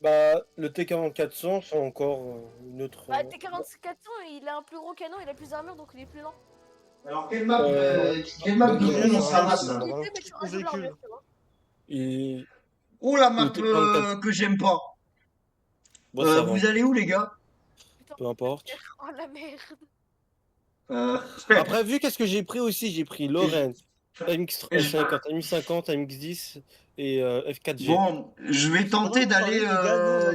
Bah, le T4400, c'est encore une autre... Bah, T44, il a un plus gros canon, il a plus d'armure, donc il est plus lent. Alors, quelle map, Euh, quelle map de mais con on non, se ramasse c'est là? pas Mobilité, mais tu rajoutes véhicule. l'armure, tu vois. Et... Oh la map Le T44. que j'aime pas. Bon, ça va, Vous allez où les gars? Putain, peu importe. oh la merde. Après, vu qu'est-ce que j'ai pris aussi, j'ai pris Lorraine, MX50, MX50, MX10 et F4G. Bon, je vais tenter d'aller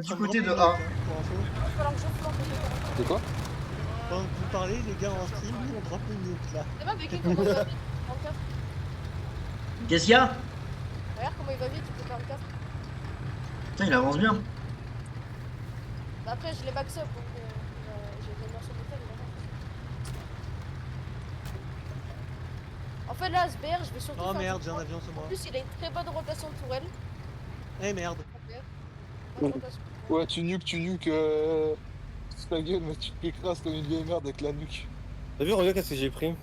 du côté de A. Il va falloir que je flanque le T44. C'est quoi? Pendant que vous parlez, les gars en stream, nous on drop une nuke là. C'est pas Viking comment il va vite, le T44. Qu'est-ce qu'il y a? Regarde comment il va vite, le T44. Putain, il avance bien. Bah après, je l'ai max up, donc j'ai de l'honneur sur le métal, évidemment. En fait, là, SBR, je vais surtout Oh faire merde, du j'ai un point. avion sur En moi. plus, il a une très bonne rotation de tourelle. Eh merde. Bonne rotation. Ouais, tu nuques ta gueule, mais tu t'écrases comme une vieille merde avec la nuque. T'as vu, regarde qu'est-ce que j'ai pris.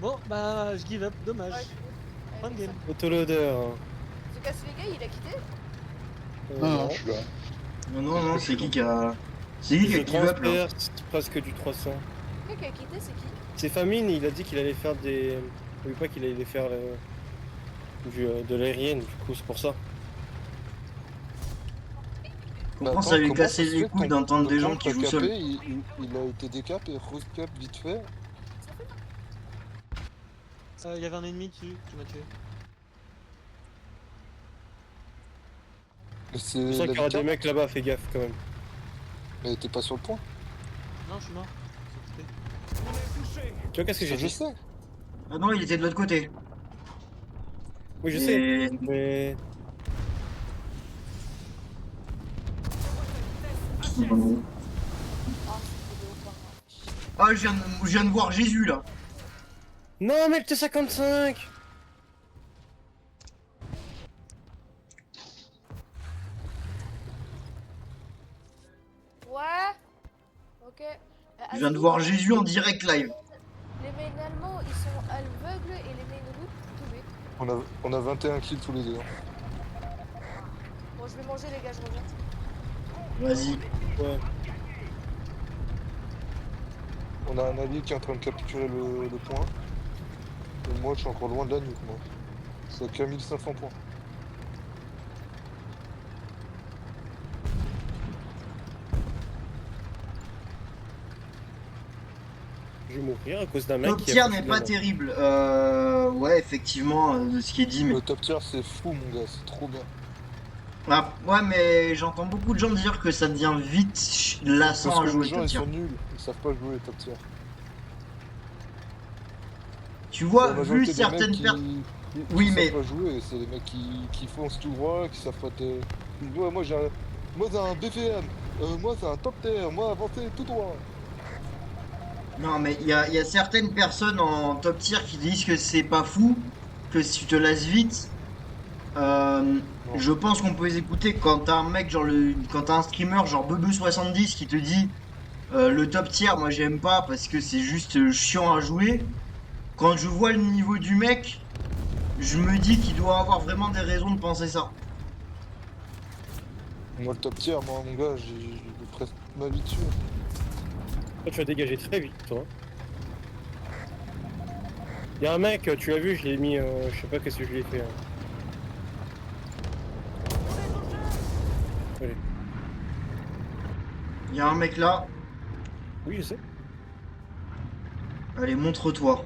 Bon, bah, je give up, Ouais, dommage. je- Fin de allez, game. Autoloader. The Casse les gars, il a quitté. Non, non. non, je suis là. Non, c'est qui a. C'est qui qui Je a give up là? transfère, c'est presque du 300. Le gars qui a quitté, c'est qui? C'est Famine, il a dit qu'il allait faire des... Il veut pas qu'il allait faire de l'aérienne, du coup c'est pour ça. Comment ça lui comment casser se les fait couilles ton- d'entendre ton des gens compte qui a jouent capé, seuls? il a été décap et recap vite fait. Il y avait un ennemi dessus qui m'a tué. Mais Je c'est sens la qu'il y aura des victoire. mecs là-bas, fais gaffe quand même. Mais t'es pas sur le point. Non, je suis mort. C'est occupé. Tu vois qu'est-ce que Ça, j'ai je dit? sais. Ah non, il était de l'autre côté. Oui je sais, Et- mais... Ah, c'est le léopard. Ah, je viens de voir Jésus là. Non mais le T55. Ouais. Ok. Je viens de voir Jésus en direct live. Les mains allemands, ils sont aveugles et les mains routes tombées. On a 21 kills tous les deux. Hein. Bon, je vais manger, les gars, je reviens. Vas-y. Ouais. On a un allié qui est en train de capturer le point. Et moi, je suis encore loin de la nuque, moi. C'est qu'à 1500 points. Je vais mourir à cause d'un mec Top qui a tier pas n'est fait pas de- terrible. Ouais, effectivement, de ce qui est dit, mais. Le top tier, c'est fou, mon gars. C'est trop bien. Ah, ouais, mais j'entends beaucoup de gens dire que ça devient vite lassant Parce à que jouer les gens, top ils tier. sont nuls. Ils savent pas jouer top tier. Tu vois, La vu majorité des certaines mecs personnes. qui Oui, savent mais- pas jouer, c'est les mecs qui foncent tout droit, qui savent pas te... Ils disent, ouais, moi j'ai un BFM, moi c'est un top tier, moi avancer tout droit. Non, mais il y a certaines personnes en top tier qui disent que c'est pas fou, que si tu te lasses vite. Je pense qu'on peut les écouter quand t'as un mec, quand t'as un streamer genre Bebe70 qui te dit le top tier, moi j'aime pas parce que c'est juste chiant à jouer. Quand je vois le niveau du mec, je me dis qu'il doit avoir vraiment des raisons de penser ça. Moi le top tier, moi mon gars, j'ai presque ma vie dessus. Toi, tu vas dégager très vite, toi. Y'a un mec, tu l'as vu, je l'ai mis, je sais pas qu'est-ce que je lui ai fait. Hein. Allez. Il y a un mec là, Oui, je sais. allez, montre-toi.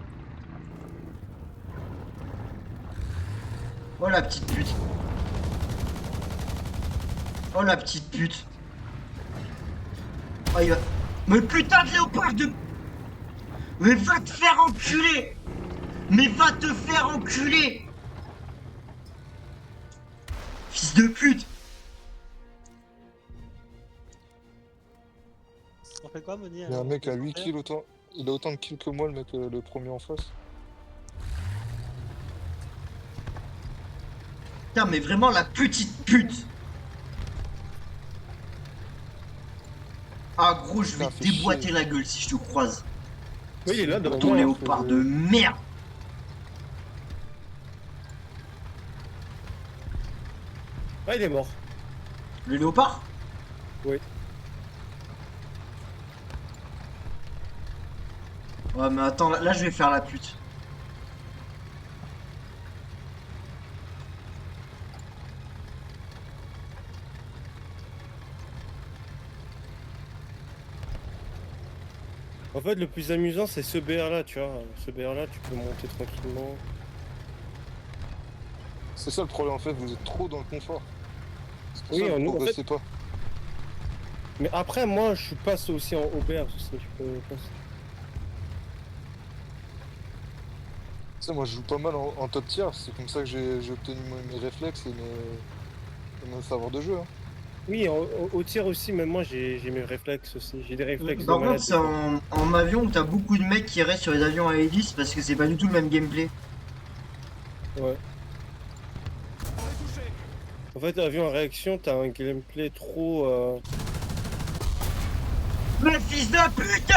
Oh la petite pute. Oh la petite pute. Oh il va. Mais putain de léopard de. Mais va te faire enculer. Mais va te faire enculer. Fils de pute. On fait quoi, Moni? Il y a un mec à 8 kills autant. Il a autant de kills que moi, le mec, le premier en face. Putain mais vraiment la petite pute. Ah gros je vais Putain, te fais déboîter chier. la gueule si je te croise. Oui, il est là devant Ton moi. léopard de merde. Ah, il est mort. Le léopard? Oui. Ouais mais attends, là je vais faire la pute. En fait, le plus amusant, c'est ce BR là, tu vois. Ce BR là, tu peux monter tranquillement. C'est ça le problème en fait, vous êtes trop dans le confort. C'est pour Oui, ça que nous, vous en fait- progressez pas. Mais après, moi, je passe aussi en OBR, si tu peux passer. Tu sais, moi je joue pas mal en top tier, c'est comme ça que j'ai obtenu mes réflexes et mon savoir de jeu. Hein. Oui, au tir aussi, même moi, j'ai mes réflexes aussi. J'ai des réflexes de Par malade. contre, c'est en avion où t'as beaucoup de mecs qui restent sur les avions à hélice parce que c'est pas du tout le même gameplay. Ouais. En fait, avion à réaction, t'as un gameplay trop Mais fils de pute!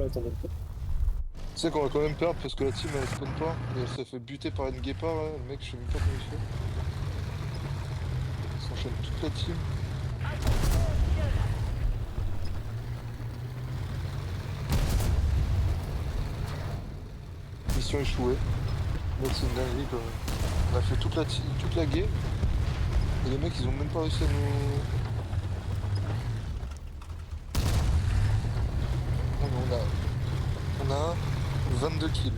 Attendez. Tu sais qu'on va quand même perdre parce que la team elle spawn pas et elle s'est fait buter par une guépard là, le mec je sais même pas comment il fait. Il s'enchaîne toute la team. Mission échouée. Mec c'est une dinguerie quand même. On a fait toute la game et les mecs ils ont même pas réussi à nous. Non, mais on a 22 kills.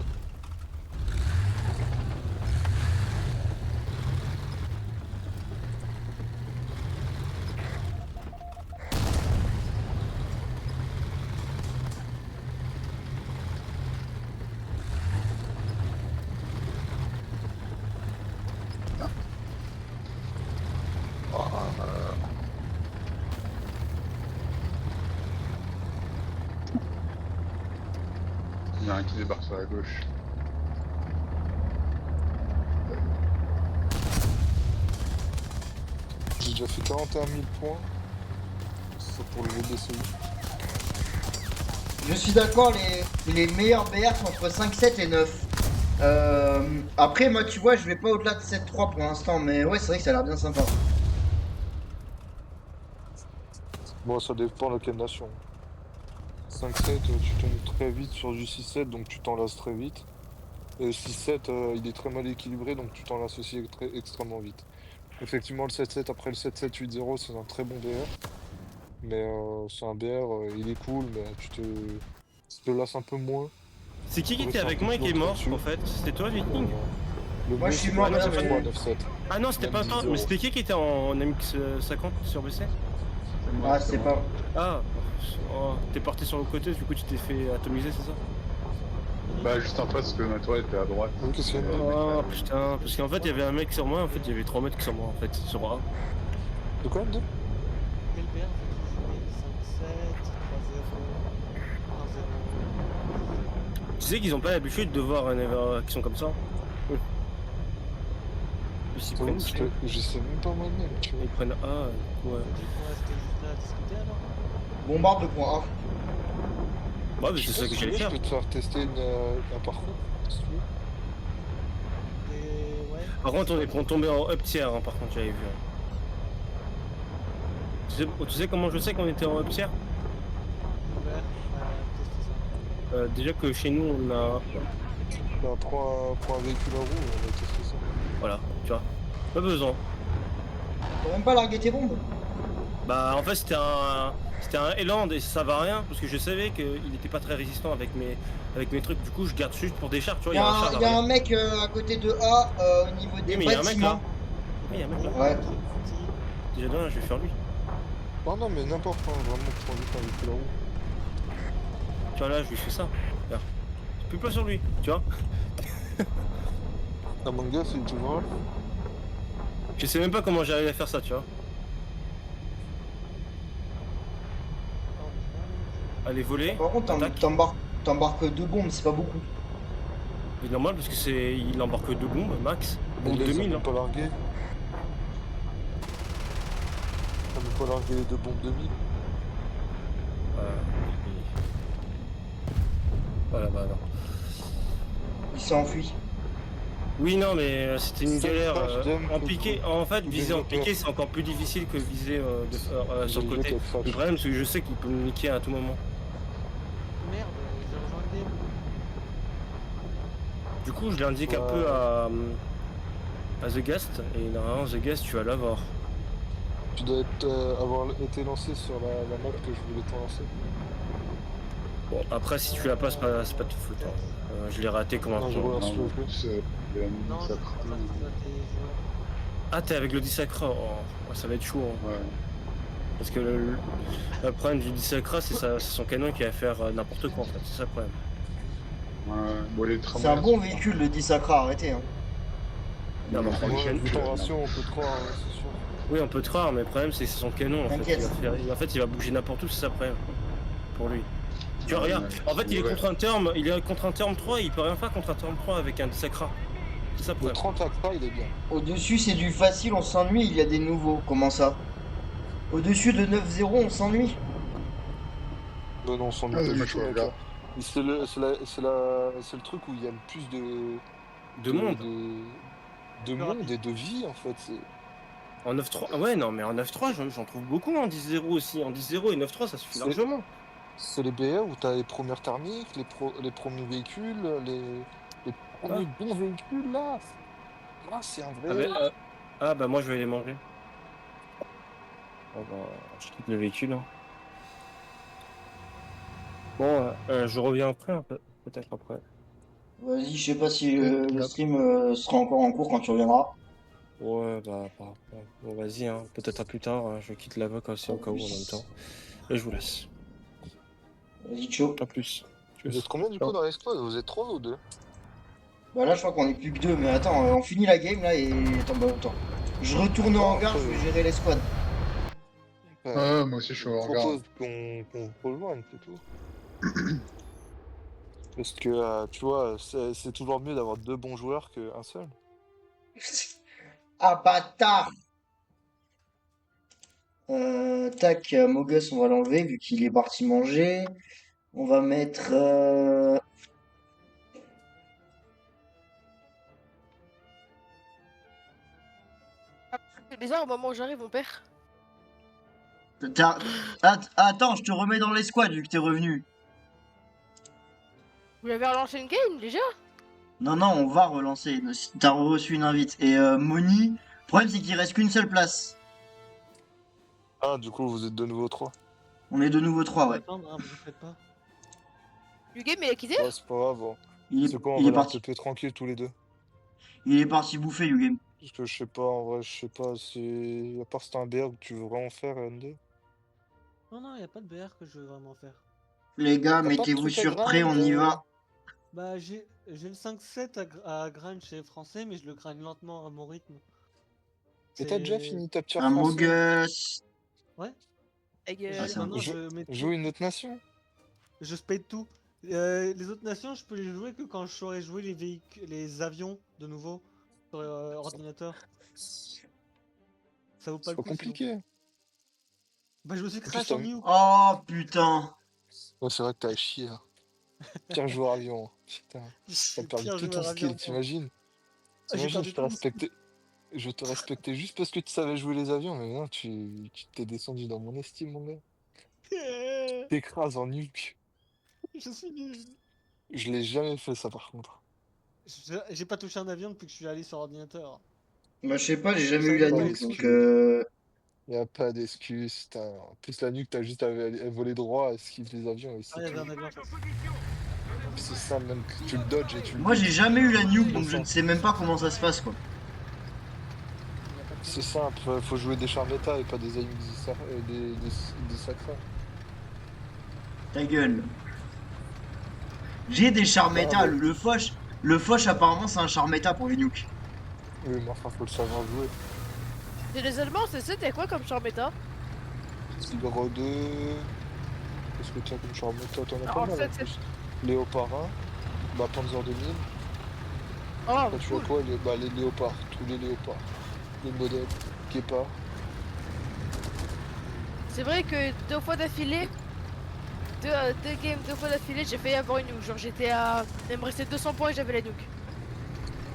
Il y en a un qui débarque sur la gauche. J'ai déjà fait 41 000 points. C'est pour le VDCI. Je suis d'accord, les meilleurs BR sont entre 5, 7 et 9. Après, moi, tu vois, je vais pas au-delà de 7-3 pour l'instant, mais ouais, c'est vrai que ça a l'air bien sympa. Bon, ça dépend de quelle nation. 5-7, tu tombes très vite sur du 6-7, donc tu t'en lasses très vite. Et 6-7, il est très mal équilibré, donc tu t'en lasses aussi extrêmement vite. Effectivement, le 7-7 après le 7-7-8-0, c'est un très bon BR. Mais c'est un BR, il est cool, mais tu te lasses un peu moins. C'est qui Ouais, était c'est un avec peu moi et qui est plus mort dessus. en fait? C'était toi, Viking? Le Moi, mieux, je suis c'est mort, pas là, 9-7, mais- moi, 9-7. Ah non, c'était pas toi, mais c'était qui était en MX50 sur BC? Ah, c'est pas. Ah, oh, t'es parti sur le côté, du coup tu t'es fait atomiser, c'est ça? Bah juste en face parce que ma tour était à droite. Oui, qu'est-ce qu'il y a? Oh putain, parce qu'en fait il y avait un mec sur moi, en fait il y avait 3 mecs sur moi en fait, sur A. De quoi, de Quel BR vous jouez 5-7, 3-0, 1-0. Tu sais qu'ils ont pas l'habitude de voir un Ever qui sont comme ça. Ils s'y prennent, Je sais même pas moi de mec. ils prennent A, ouais. Vous dites qu'on reste juste là à discuter alors? Bombarde 2.1. Ouais, mais c'est ça que j'allais faire. Je peux te faire tester un parcours, si tu veux. Et ouais. Par contre, on est tombé en up tier, hein, par contre, j'avais vu. Tu sais comment je sais qu'on était en up tier? Ouais, tester ça. Déjà que chez nous, on a... Bah, prends un véhicule à roue, on va tester ça. Voilà, tu vois. Pas besoin. T'as même pas largué tes bombes? Bah, en fait, c'était un Eland et ça va rien, parce que je savais qu'il était pas très résistant avec mes trucs. Du coup, je garde juste pour des chars, tu vois. Il y a un char un derrière. mec à côté de A au niveau des mais il y a un mec là. bâtiments. Oui, il y a un mec là. Ouais. Déjà, non, je vais faire lui. Non, mais n'importe quoi, vraiment, prends juste un véhicule à roue. Tu vois, là, je lui fais ça. Regarde. Je peux pas sur lui, tu vois. Among Us, il est toujours là. Je sais même pas comment j'arrive à faire ça, tu vois. Allez, voler. Par contre, attaque. t'embarques 2 bombes, c'est pas beaucoup. C'est normal parce que il embarque 2 bombes max. Bombe Il les a 2000. même Hein. pas largué. On a même pas largué les 2 bombes 2000. Voilà, bah non. Il s'est enfui. Oui, non, mais c'était une Ça, galère. j'aime En que piqué, tout. en fait, viser en Développeur. piqué, c'est encore plus difficile que viser sur le J'ai côté. joué avec Le ça. problème, c'est que je sais qu'il peut me niquer à tout moment. Merde, j'ai rejoint le game. Du coup, je l'indique un Ouais. peu à The Guest, et normalement, The Guest, tu vas l'avoir. Tu dois avoir été lancé sur la map que je voulais te lancer. Bon, après, si tu la passes, c'est pas de faute. Hein. Je l'ai raté comme un Non, je con. vois. Non, en plus, il a mis Non, sa je carte. crois pas que ça t'es joueur. Ah, t'es avec le Dissacra. Oh, ouais, ça va être chaud. Hein. Ouais. Parce que le problème du Dissacra, c'est son canon qui va faire n'importe quoi en fait. C'est ça le problème. Ouais. Bon, les C'est un bon véhicule, le 10 Sacra, arrêtez. Hein. Non, mais Ouais, canon. vu ton ratio, on peut te croire, hein, c'est sûr. Oui, on peut te croire, mais le problème, c'est son canon. En fait, T'inquiète. en fait, il va bouger n'importe où, c'est ça le problème. Pour lui. Tu vois, regarde. En fait, il est Ouais. contre un terme 3, il peut rien faire contre un terme 3 avec un Dissacra. C'est ça le Le problème. 30 Accra, il est bien. Au-dessus, c'est du facile, on s'ennuie, il y a des nouveaux. Comment ça? Au-dessus de 9-0, on s'ennuie. Non, non, on s'ennuie Ah, pas mais du je tout, mec. regarde. C'est le truc où il y a le plus De monde. de monde et de vie, en fait. En 9-3. Ah ouais, non, mais en 9-3, j'en trouve beaucoup en 10-0 aussi. En 10-0 et 9-3, ça suffit C'est- largement. C'est les BR où t'as les premières thermiques, les premiers véhicules, les premiers bons véhicules, là. Là, c'est un Ah, vrai... bah moi, je vais les manger. Oh, bah, je quitte le véhicule. Hein. Bon, je reviens après, peut-être après. Vas-y, je sais pas si Oui, le là. stream sera encore en cours quand tu reviendras. Ouais, bah, bon, vas-y, hein. Peut-être à plus tard. Hein. Je quitte la voc aussi au cas où en même temps. Et je vous laisse. Vas-y, ciao. À plus. Vous êtes combien, du Ciao. coup, dans l'escouade? Vous êtes 3 ou 2? Bah là, je crois qu'on est plus que deux, mais attends, on finit la game là et. Attends, bah attends. Je retourne au Non, hangar, je après, vais gérer l'escouade. Ah, moi aussi, je suis Je au regard. propose qu'on rejoigne, c'est tout. Parce que, tu vois, c'est toujours mieux d'avoir 2 bons joueurs qu'un seul. Ah, bâtard! Tac, Mogus, on va l'enlever vu qu'il est parti manger. On va mettre. C'est bizarre, au moment où j'arrive, on perd. Attends, je te remets dans l'escouade vu que t'es revenu. Vous avez relancé une game déjà? Non, non, on va relancer. T'as reçu une invite. Et Moni, le problème c'est qu'il reste qu'une seule place. Ah, du coup, vous êtes de nouveau 3. On est de nouveau trois, ouais. Attendre, hein, vous faites pas. Du game, il a quitté? Ouais, c'est pas grave. Hein. Il est, C'est quoi, on il va est aller un parti. peu tranquille tous les deux. Il est parti bouffer, Ugame. Parce que je sais pas, en vrai, je sais pas si... À part si t'as un BR que tu veux vraiment faire, N2. Non, non, y a pas de BR que je veux vraiment faire. Les gars, T'as pas de mettez-vous truc à sur prêt, on y grind, va. Bah, j'ai le 5-7 à grind chez les Français, mais je le grind lentement à mon rythme. Mais t'as déjà C'est- fini ta tier Un français. Mogus. Ouais. Ta gueule. Ah, c'est un Maintenant, Je je mets joue tout. une autre nation. Je spade tout. Les autres nations, je peux les jouer que quand je saurai jouer les véhicules, les avions de nouveau sur ordinateur. Ça vaut pas C'est le pas coup. Sinon. compliqué. Bah, je me suis plus, crash t'as en mis- new. Oh putain. Ouais, c'est vrai que t'as à chier. Hein. Pire joueur avion. Putain. T'as perdu Pire tout ton joueur skill, avion. t'imagines? Ah, j'ai T'imagines, perdu je te tout mon respectais. Je te respectais juste parce que tu savais jouer les avions, mais non, tu t'es descendu dans mon estime, mon gars. T'écrases en nuque. Je suis nul. Je l'ai jamais fait, ça, par contre. J'ai pas touché un avion depuis que je suis allé sur ordinateur. Bah, je sais pas, j'ai jamais Ça eu la doit pas nuque, être donc excuse. Y a pas d'excuse. En plus, la nuque, t'as juste à voler droit, à esquiver les avions, et Ah, c'est il y avait tout. un avion en face. C'est ça, même que tu le dodges et tu le moi j'ai butes. jamais eu la nuque, donc C'est je ne ça. sais même pas comment ça se passe, quoi. Il y a pas de C'est simple, faut jouer des chars méta et pas des aim des sacras. Ta gueule. J'ai des chars Ah, méta, bah. le Foch apparemment c'est un char méta pour les nukes. Oui, mais enfin, faut le savoir jouer. C'est les Allemands, c'est ça, t'as quoi comme char méta? Tigre 2. Qu'est-ce que t'as comme char méta? T'en as pas Alors, mal en c'est- plus. Léopard 1. Bah, Panzer 2000. Oh, Là, tu cool. vois quoi? Les léopards. Tous les léopards. Les modèles. Guépard. C'est vrai que 2 fois d'affilée, deux games 2 fois d'affilée, j'ai failli avoir une nuke. Genre j'étais à... Il me restait 200 points et j'avais la nuke.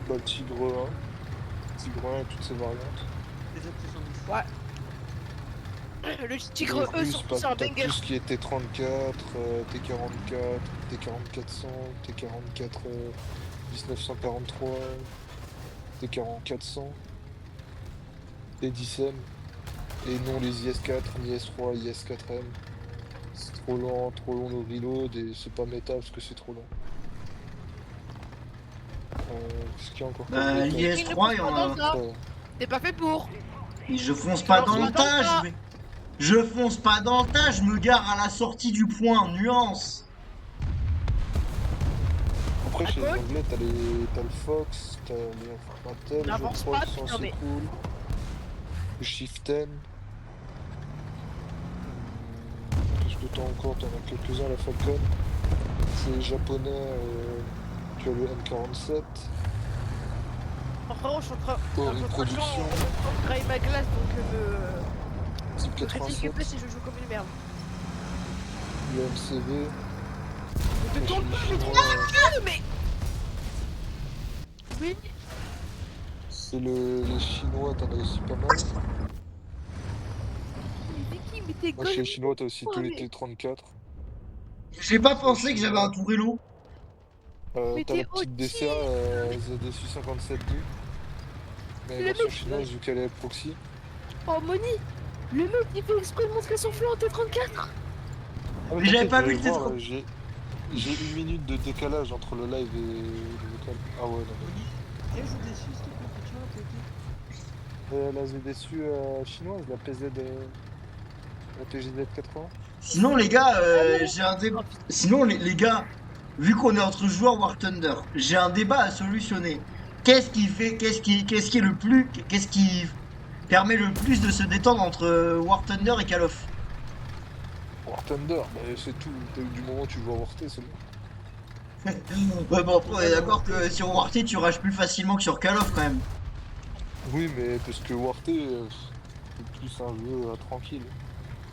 Bah, Tigre 1. Tigre 1 et toutes ses variantes. Les autres, ils sont mis. Le tigre Donc, E, plus, surtout, bah, c'est un t'as banger. tout ce qui est T34, T44, T4400, T44 1943, T4400, T10M, et non les IS4, ni IS3, IS4M. C'est trop lent nos reload et c'est pas méta parce que c'est trop lent. Qu'est-ce qu'il y a encore comme Bah, méta l'IS3, il y en a. T'es pas fait pour. Et je fonce pas dans le tas, je fonce pas dans le tas, je me gare à la sortie du point, nuance. Après, chez les Alcool Anglais, t'as le Fox, t'as les Infratel, je N'avance crois, pas, qui sont putain, assez mais- cool. Le Shiften. Qu'est-ce que t'as encore? T'en as quelques-uns, la Falcon. C'est japonais, tu as le M47. Vraiment, je suis en train Pour de reproduction. grailler ma glace, donc Type me critiquez 87, pas si je joue comme une merde. UMCV. Mais te tourne pas, mais trop mais... Oui, C'est les chinois, t'en as aussi pas mal. mais qui? Mais t'es Moi, chez les gosse. chinois, t'as aussi tous les mais- T34. J'ai pas pensé que j'avais un Tourello. Mais T'as t'es la petite OG. DCA ZSU 57.2. Mais Le version mec, chinoise, vu qu'elle est proxy. Oh, Moni, le mec, il fait exprès de montrer son flanc en T34. Mais j'avais pas vu le le téléphone. J'ai 1 minute de décalage entre le live et le vocal. Ah ouais, non. Et je déçu, s'il te plaît, tu vois, La ZSU chinoise, la PZ. La PGZ 80. Sinon, les gars, j'ai un débat. Sinon, les gars, vu qu'on est entre joueurs War Thunder, j'ai un débat à solutionner. Qu'est-ce qui est le plus, qu'est-ce qui permet le plus de se détendre entre War Thunder et Call of? War Thunder, bah, c'est tout. Du moment où tu joues à War T, c'est bon. Ouais, bon, après, on est d'accord que sur War T, tu rages plus facilement que sur Call of quand même. Oui, mais parce que War T, c'est plus un jeu tranquille.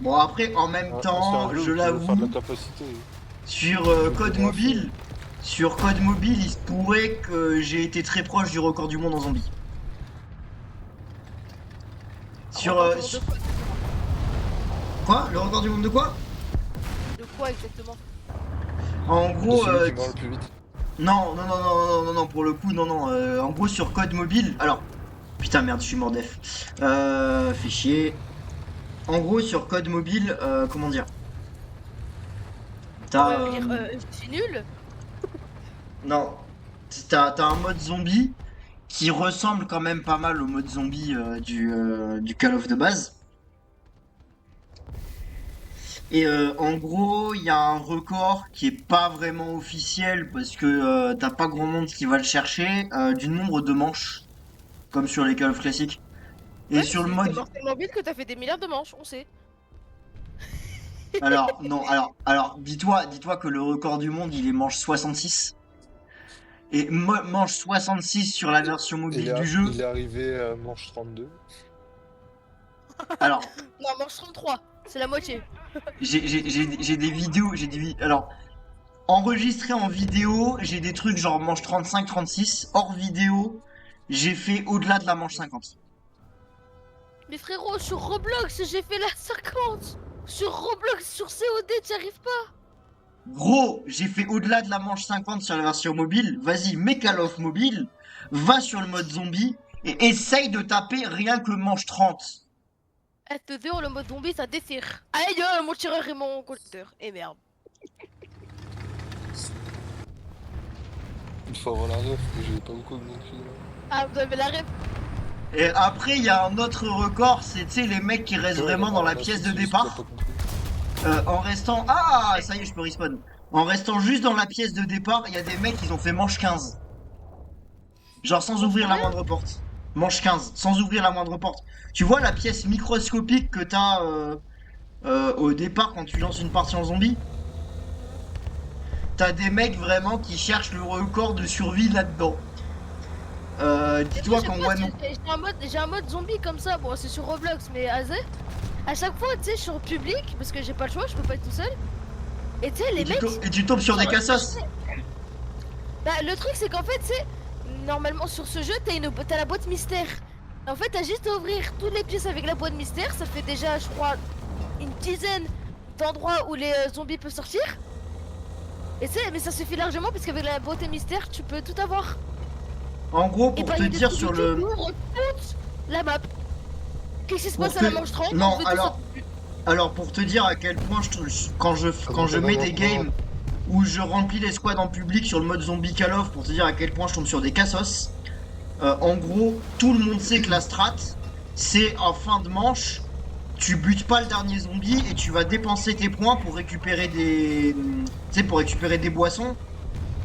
Bon, après, en même C'est un temps, jeu où je tu veux faire de l'avoue, la capacité. sur Je Code comprends Mobile, il se pourrait que j'ai été très proche du record du monde en zombie. Sur, Record du monde sur- de quoi quoi? Le record du monde de quoi? De quoi exactement? En C'est gros, celui qui meurt le plus vite. non, pour le coup, non. En gros, sur Code Mobile, alors, putain, merde, je suis mort def. Fait chier. En gros, sur Code Mobile, comment dire? On T'as, va dire, c'est nul. non, t'as un mode zombie qui ressemble quand même pas mal au mode zombie du Call of de base. Et en gros, il y a un record qui est pas vraiment officiel parce que t'as pas grand monde qui va le chercher, du nombre de manches, comme sur les Call of classiques. Et Ouais, sur le c'est mode... tellement vite que t'as fait des milliards de manches, on sait. Alors, non, alors dis-toi que le record du monde, il est manche 66. Et manche 66 sur la version mobile du jeu. Il est arrivé à manche 32. Alors, Non, manche 33, c'est la moitié. j'ai des vidéos, alors, enregistré en vidéo, j'ai des trucs genre manche 35-36. Hors vidéo, j'ai fait au-delà de la manche 50. Mais frérot, sur Roblox, j'ai fait la 50. Sur Roblox, sur COD, t'y arrives pas. Gros, j'ai fait au-delà de la manche 50 sur la version mobile. Vas-y, mets Call of mobile, va sur le mode zombie et essaye de taper rien que manche 30. Eh, te dehors, le mode zombie, ça déchire. Aïe, mon tireur et mon compteur. Et merde. Il faut avoir la ref, mais j'ai pas beaucoup de filles là. Ah, vous avez la rêve. Et après, il y a un autre record, c'est, tu sais, les mecs qui restent Ouais, vraiment dans la là, pièce c'est de juste que t'as départ. pas compris. En restant... Ah, ça y est, je peux respawn. En restant juste dans la pièce de départ, il y a des mecs qui ont fait manche 15. Genre sans ouvrir la moindre porte. Manche 15, sans ouvrir la moindre porte. Tu vois la pièce microscopique que t'as au départ quand tu lances une partie en zombie? T'as des mecs vraiment qui cherchent le record de survie là-dedans. Dis-toi qu'en One... J'ai un mode zombie comme ça. Bon, c'est sur Roblox, mais à chaque fois, tu sais, je suis en public parce que j'ai pas le choix, je peux pas être tout seul. Et tu sais, les mecs. Et tu tombes sur des cassos. Bah, le truc, c'est qu'en fait, tu sais, normalement sur ce jeu, t'as la boîte mystère. En fait, t'as juste à ouvrir toutes les pièces avec la boîte mystère. Ça fait déjà, je crois, une dizaine d'endroits où les zombies peuvent sortir. Et tu sais, mais ça suffit largement parce qu'avec la boîte mystère, tu peux tout avoir. En gros, Et pour bah, te il y a des dire trucs sur qui le... ouvrent toute la map. Qu'est-ce qui se Pour passe à te- la manche 30? Non, On veut tout alors- Alors pour te dire à quel point quand je mets des games où je remplis les squads en public sur le mode zombie Call of, pour te dire à quel point je tombe sur des cassos. En gros, tout le monde sait que la strat, c'est en fin de manche, tu butes pas le dernier zombie et tu vas dépenser tes points pour récupérer des, tu sais, pour récupérer des boissons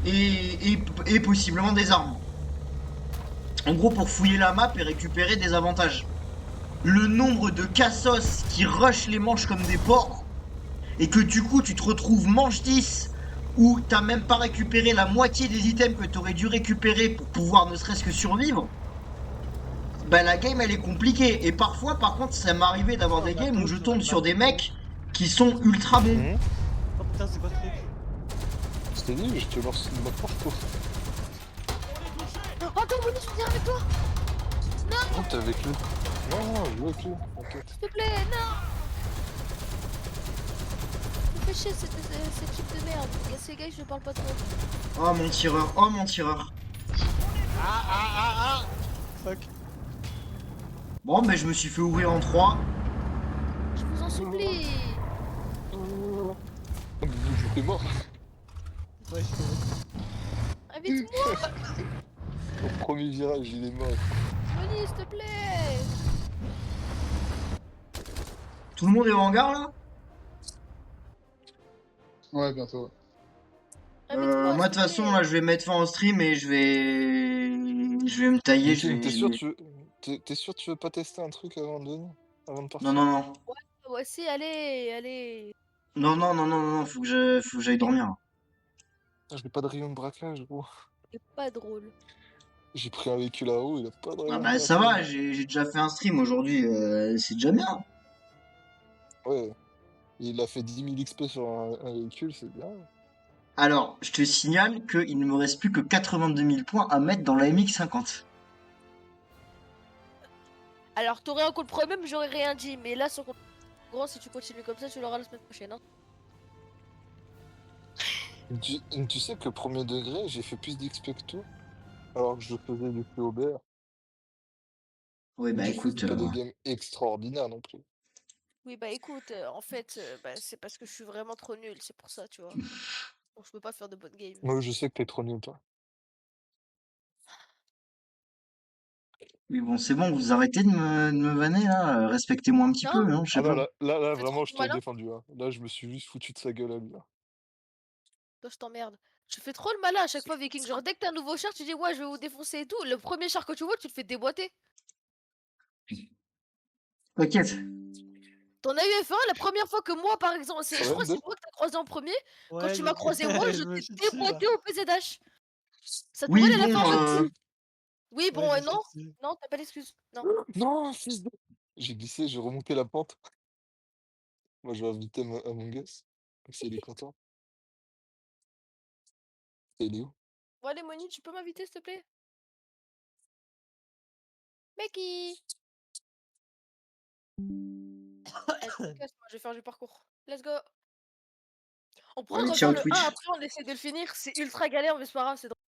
et possiblement des armes. En gros, pour fouiller la map et récupérer des avantages. Le nombre de cassos qui rushent les manches comme des porcs et que du coup tu te retrouves manche 10 où t'as même pas récupéré la moitié des items que t'aurais dû récupérer pour pouvoir ne serait-ce que survivre, bah la game elle est compliquée. Et parfois, par contre, ça m'est arrivé d'avoir Oh, des bah, games où je coach, tombe sur des bah, mecs qui sont ultra bons. Oh putain, c'est quoi ce truc? Je t'ai dit, je te lance une mode partout. Oh, attends, Moni, je viens avec toi. Oh, t'es avec lui. Non, non, je veux avec lui. Ok. S'il te plaît, non. Me fais chier, cette type de merde. Il y a ces gars, je parle pas trop. Oh mon tireur, oh mon tireur. Fuck. Bon, mais je me suis fait ouvrir en 3. Je vous en supplie. Oh, mais vous êtes mort. Ouais, je suis mort. Invite-moi, Au premier virage, il est mort. Moni, s'il te plaît. Tout le monde est au hangar là? Ouais, bientôt. Invite-moi, Moi, de s'il toute te façon, plaît. là, je vais mettre fin au stream et je vais me tailler. Je Viking, vais... t'es sûr que tu veux pas tester un truc avant de Non, partir? non, non. Voici, allez, allez. Non, non, non, non, non, faut que j'aille dormir. Ah, j'ai pas de rayon de braquage, gros. C'est pas drôle. J'ai pris un véhicule à eau, il a pas de Ah rayon de bah ça va, braquage. j'ai déjà fait un stream aujourd'hui, c'est déjà bien. Ouais, il a fait 10 000 XP sur un véhicule, c'est bien. Alors, je te signale qu'il ne me reste plus que 82 000 points à mettre dans la MX50. Alors, t'aurais un coup de problème, j'aurais rien dit. Mais là, sur grand, si tu continues comme ça, tu l'auras la semaine prochaine. Hein. Tu sais que premier degré, j'ai fait plus d'XP que toi, alors que je faisais du POBR. Oui, bah Je écoute, faisais pas des games extraordinaires non plus. Oui, bah écoute, en fait, bah, c'est parce que je suis vraiment trop nul, c'est pour ça, tu vois. Donc, je peux pas faire de bonnes games. Moi, je sais que t'es trop nul, toi. oui bon, c'est bon, vous arrêtez de me vanner là, respectez-moi un petit Non, peu, hein, je sais Ah non, pas. là, tu fais trop vraiment, le je t'ai malin. défendu. Hein. Là, je me suis juste foutu de sa gueule à lui. Hein. Toi, je t'emmerde. Tu fais trop le malin à chaque fois, Viking. Genre, dès que t'as un nouveau char, tu dis, ouais, je vais vous défoncer et tout. Le premier char que tu vois, tu le fais déboîter. T'inquiète. T'en as eu F1 la première fois que moi, par exemple, je crois que F2? c'est moi que t'as croisé en premier. Quand Ouais, tu m'as croisé, moi, je je me t'ai suis dessus là. déboîté au PZH. Ça te Oui, pourrait aller la bon, faire de coup. Oui, Ouais, bon, je non. suis dessus. Non, t'as pas d'excuse. Non. Non, fils de... J'ai glissé, j'ai remonté la pente. Moi, je vais inviter mon gosse. Si il est content. Et il est où? Bon, allez, Moni, tu peux m'inviter, s'il te plaît? Becky! Vas-y, casse-moi, je vais faire du parcours. Let's go! On pourrait allez, refaire ciao le 1 Twitch. après, on essaie de le finir. C'est ultra galère, mais c'est pas grave, c'est drôle.